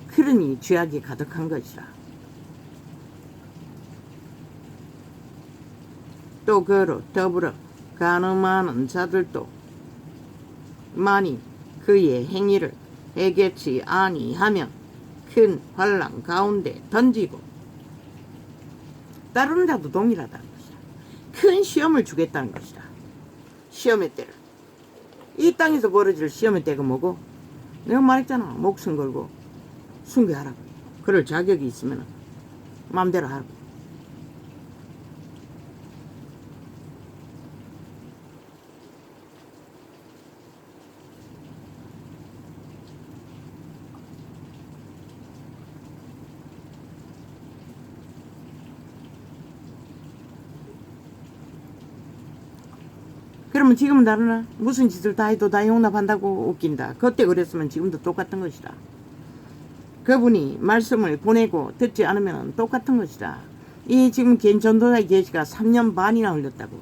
그러니 죄악이 가득한 것이라. 또 그로 더불어 간음하는 자들도 만일 그의 행위를 해결치 아니하면 큰 환난 가운데 던지고. 따르는 자도 동일하다는 것이다. 큰 시험을 주겠다는 것이다. 시험의 때를. 이 땅에서 벌어질 시험의 때가 뭐고? 내가 말했잖아. 목숨 걸고 순교하라고. 그럴 자격이 있으면 마음대로 하라고. 그러면 지금은 다르나? 무슨 짓을 다 해도 다 용납한다고 웃긴다. 그때 그랬으면 지금도 똑같은 것이다. 그분이 말씀을 보내고 듣지 않으면 똑같은 것이다. 이 지금 걘 전도사의 계시가 3년 반이나 흘렸다고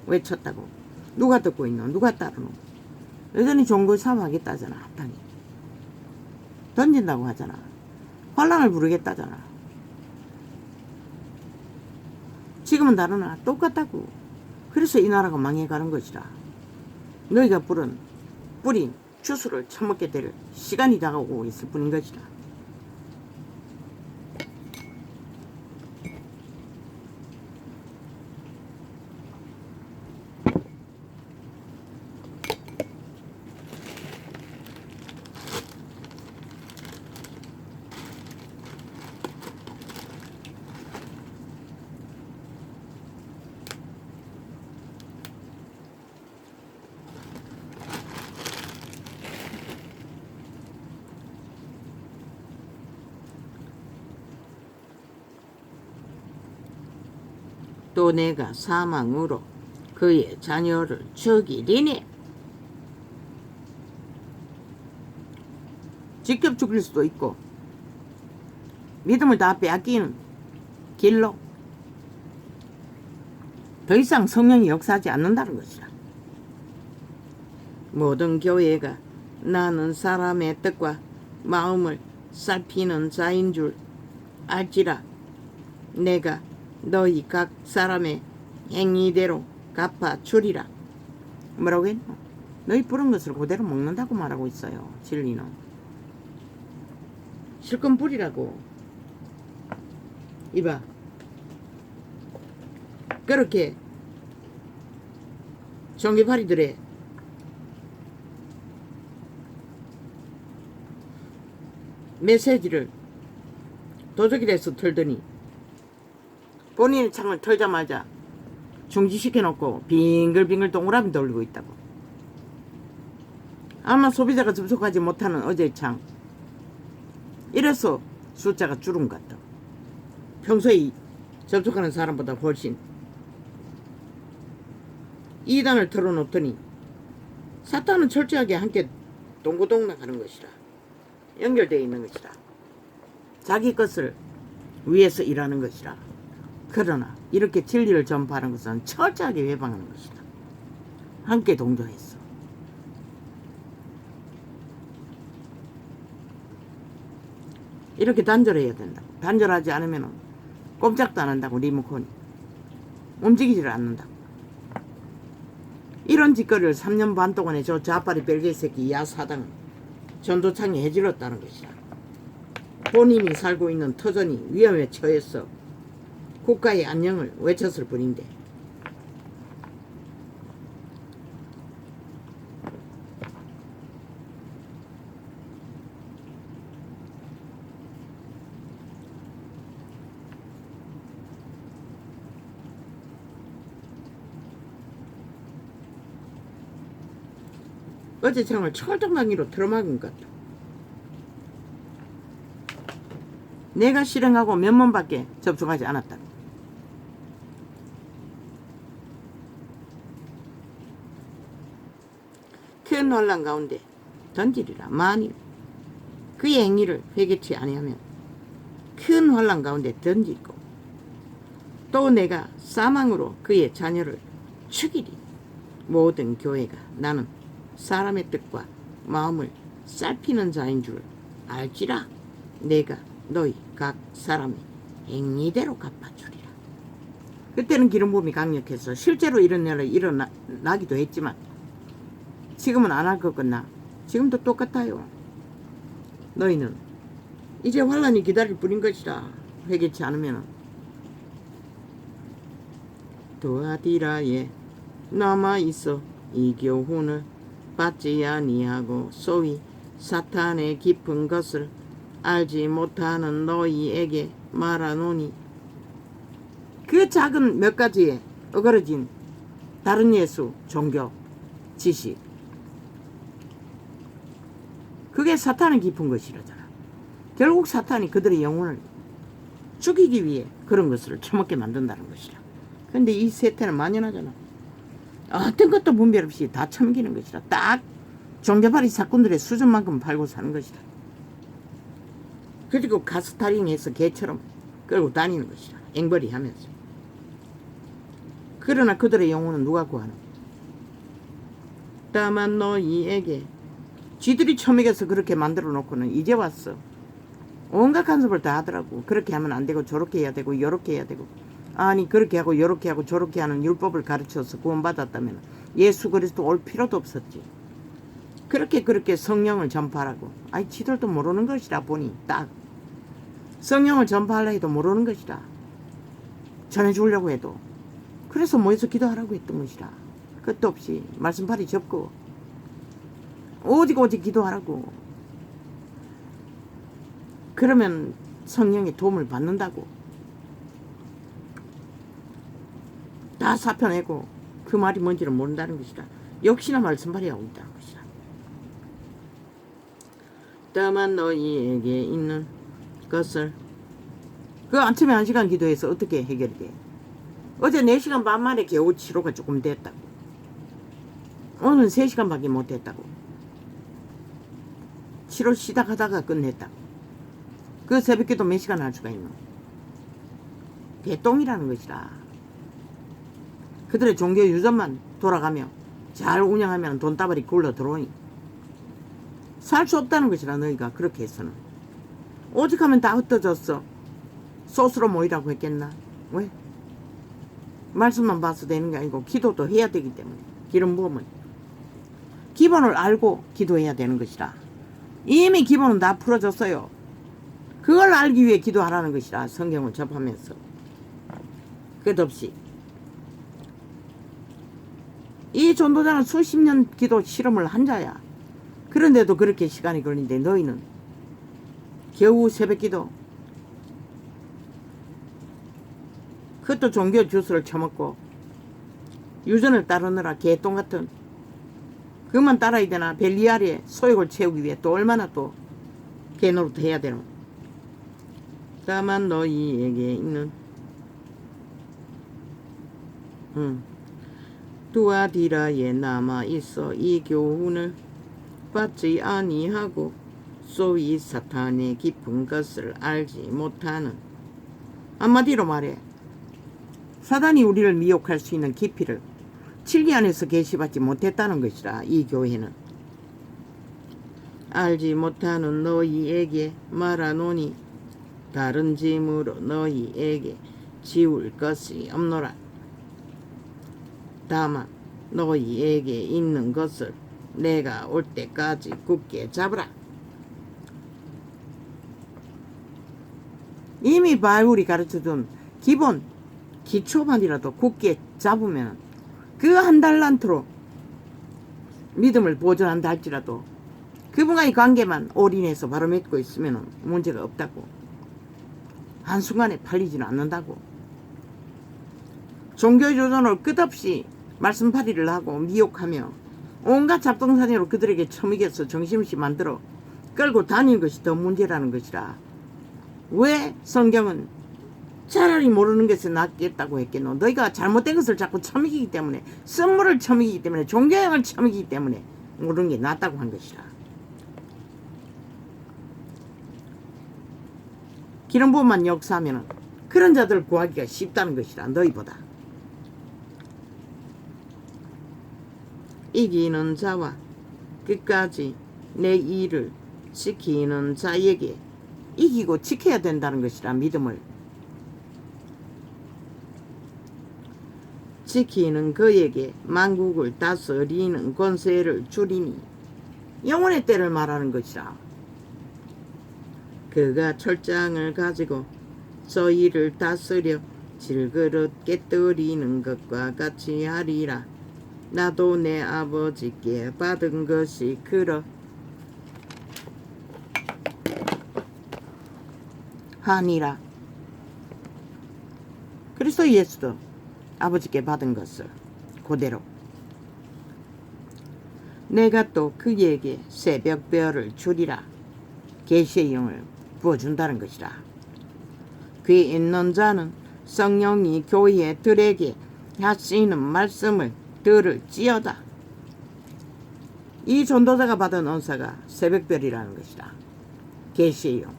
외쳤다고. 누가 듣고 있노? 누가 따르노? 여전히 종교 사업하겠다잖아. 합당히 던진다고 하잖아. 환란을 부르겠다잖아. 지금은 다르나? 똑같다고. 그래서 이 나라가 망해가는 것이다. 너희가 뿌린 주스를 처먹게 될 시간이 다가오고 있을 뿐인 것이다. 또 내가 사망으로 그의 자녀를 죽이리니. 직접 죽일 수도 있고 믿음을 다 빼앗기는 길로 더 이상 성령이 역사하지 않는다는 것이라. 모든 교회가 나는 사람의 뜻과 마음을 살피는 자인 줄 알지라. 내가 너희 각 사람의 행위대로 갚아주리라. 뭐라고 했노? 너희 뿌린 것을 그대로 먹는다고 말하고 있어요. 진리는 실컷 뿌리라고. 이봐, 그렇게 종교파리들의 메시지를 도적이라서 털더니 본인의 창을 털자마자 중지시켜놓고 빙글빙글 동그라미 돌리고 있다고. 아마 소비자가 접속하지 못하는 어제의 창, 이래서 숫자가 줄은 것 같다. 평소에 접속하는 사람보다 훨씬. 2단을 털어놓더니 사탄은 철저하게 함께 동고동락하는 것이라. 연결되어 있는 것이라. 자기 것을 위해서 일하는 것이라. 그러나 이렇게 진리를 전파하는 것은 철저하게 외방하는 것이다. 함께 동조했어. 이렇게 단절해야 된다고. 단절하지 않으면 꼼짝도 안 한다고. 리모컨이 움직이지를 않는다고. 이런 짓거리를 3년 반 동안에 저 자빠리 벨기에 새끼 야사당은 전도창에 해질렀다는 것이다. 본인이 살고 있는 터전이 위험에 처해서 국가의 안녕을 외쳤을 뿐인데, 어제 창을 철쭉망이로 틀어막은 것 같다. 내가 실행하고 몇 번밖에 접속하지 않았다. 큰 혼란 가운데 던지리라. 만일 그의 행위를 회개치 아니하면 큰 혼란 가운데 던지고, 또 내가 사망으로 그의 자녀를 죽이리. 모든 교회가 나는 사람의 뜻과 마음을 살피는 자인 줄 알지라. 내가 너희 각 사람의 행위대로 갚아주리라. 그때는 기름 부음이 강력해서 실제로 이런 일이 일어나기도 했지만 지금은 안 할 것 같나? 지금도 똑같아요. 너희는 이제 환란이 기다릴 뿐인 것이라. 회개치 않으면 도아디라에 남아있어 이 교훈을 받지 아니하고 소위 사탄의 깊은 것을 알지 못하는 너희에게 말하노니. 그 작은 몇 가지에 어그러진 다른 예수, 종교, 지식, 그게 사탄의 깊은 것이라잖아. 결국 사탄이 그들의 영혼을 죽이기 위해 그런 것을 처먹게 만든다는 것이라. 근데 이 세태는 만연하잖아. 어떤 것도 분별 없이 다 처먹이는 것이라. 딱 종교발이 사건들의 수준만큼 팔고 사는 것이라. 그리고 가스타링해서 개처럼 끌고 다니는 것이라. 앵벌이 하면서. 그러나 그들의 영혼은 누가 구하노? 다만 너희에게 쥐들이 처먹여서 그렇게 만들어 놓고는 이제 왔어. 온갖 간섭을 다 하더라고. 그렇게 하면 안 되고 저렇게 해야 되고 요렇게 해야 되고. 아니 그렇게 하고 요렇게 하고 저렇게 하는 율법을 가르쳐서 구원받았다면 예수 그리스도 올 필요도 없었지. 그렇게 성령을 전파하라고. 아니 지들도 모르는 것이라 보니 딱. 성령을 전파하려 해도 모르는 것이라. 전해주려고 해도. 그래서 모여서 기도하라고 했던 것이라. 끝도 없이 말씀팔이 접고 오직 기도하라고. 그러면 성령의 도움을 받는다고. 다 사표내고 그 말이 뭔지를 모른다는 것이라. 역시나 말씀팔이 하고 있다는 것이라. 다만 너희에게 있는 것을 그 아침에 1시간 기도해서 어떻게 해결이 돼? 어제 4시간 반 만에 겨우 치료가 조금 됐다고. 오늘 3시간밖에 못 했다고. 치료 시작하다가 끝냈다고. 그 새벽기도 몇 시간 할 수가 있노? 개똥이라는 것이라. 그들의 종교 유전만 돌아가며 잘 운영하면 돈다발이 굴러 들어오니 살 수 없다는 것이라. 너희가 그렇게 해서는 오직 하면 다 흩어졌어. 소스로 모이라고 했겠나? 왜? 말씀만 봐서 되는 게 아니고 기도도 해야 되기 때문에. 기름 부음은 기본을 알고 기도해야 되는 것이라. 이미 기본은 다 풀어졌어요. 그걸 알기 위해 기도하라는 것이라. 성경을 접하면서 끝없이. 이 전도자는 수십 년 기도 실험을 한 자야. 그런데도 그렇게 시간이 걸리는데 너희는 겨우 새벽기도, 그것도 종교 주스를 처먹고 유전을 따르느라 개똥같은 그것만 따라야 되나? 벨리알의 소욕을 채우기 위해 또 얼마나 또 개노릇 해야 되노? 다만 너희에게 있는 두아디라에 남아있어 이 교훈을 받지 아니하고 소위 사탄의 깊은 것을 알지 못하는. 한마디로 말해 사단이 우리를 미혹할 수 있는 깊이를 7기 안에서 계시받지 못했다는 것이라. 이 교회는 알지 못하는 너희에게 말하노니 다른 짐으로 너희에게 지울 것이 없노라. 다만 너희에게 있는 것을 내가 올 때까지 굳게 잡으라. 이미 바울이 가르쳐준 기본 기초만이라도 굳게 잡으면 그 한 달란트로 믿음을 보존한다 할지라도 그분과의 관계만 올인해서 바로 맺고 있으면 문제가 없다고. 한순간에 팔리지는 않는다고. 종교조선을 끝없이 말씀팔이를 하고 미혹하며 온갖 잡동사니로 그들에게 처먹여서 정신없이 만들어 끌고 다니는 것이 더 문제라는 것이라. 왜 성경은 차라리 모르는 것이 낫겠다고 했겠노? 너희가 잘못된 것을 자꾸 처먹이기 때문에, 선물을 처먹이기 때문에, 종교형을 처먹이기 때문에 모르는 게 낫다고 한 것이라. 기름 부음만 역사하면 그런 자들 구하기가 쉽다는 것이라. 너희보다 이기는 자와 끝까지 내 일을 지키는 자에게 이기고 지켜야 된다는 것이라. 믿음을 지키는 그에게 만국을 다스리는 권세를 주리니. 영혼의 때를 말하는 것이라. 그가 철장을 가지고 저희를 다스려 질그릇 깨뜨리는 것과 같이 하리라. 나도 내 아버지께 받은 것이 그러하니라. 그리스도 예수도 아버지께 받은 것을 그대로 내가 또 그에게 새벽별을 주리라. 계시의 영을 부어준다는 것이라. 귀 있는 자는 성령이 교회들에게 하시는 말씀을 들을지어다. 이 전도자가 받은 은사가 새벽별이라는 것이다. 계시의 영.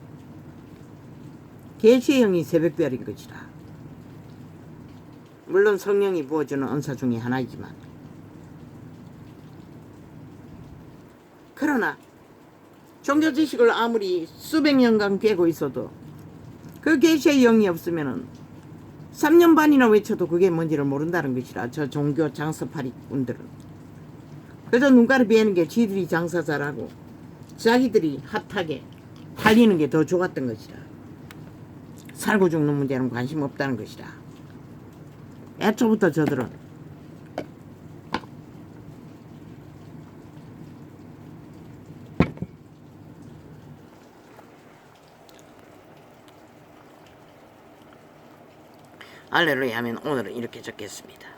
계시의 영이 새벽별인 것이다. 물론 성령이 부어주는 은사 중에 하나이지만, 그러나 종교 지식을 아무리 수백 년간 깨고 있어도 그 계시의 영이 없으면은 3년 반이나 외쳐도 그게 뭔지를 모른다는 것이라. 저 종교 장사파리꾼들은 그저 눈가를 비애는 게 지들이 장사 잘하고 자기들이 핫하게 팔리는 게 더 좋았던 것이라. 살고 죽는 문제는 관심 없다는 것이라. 애초부터 저들은 할렐루야 하면 오늘은 이렇게 적겠습니다.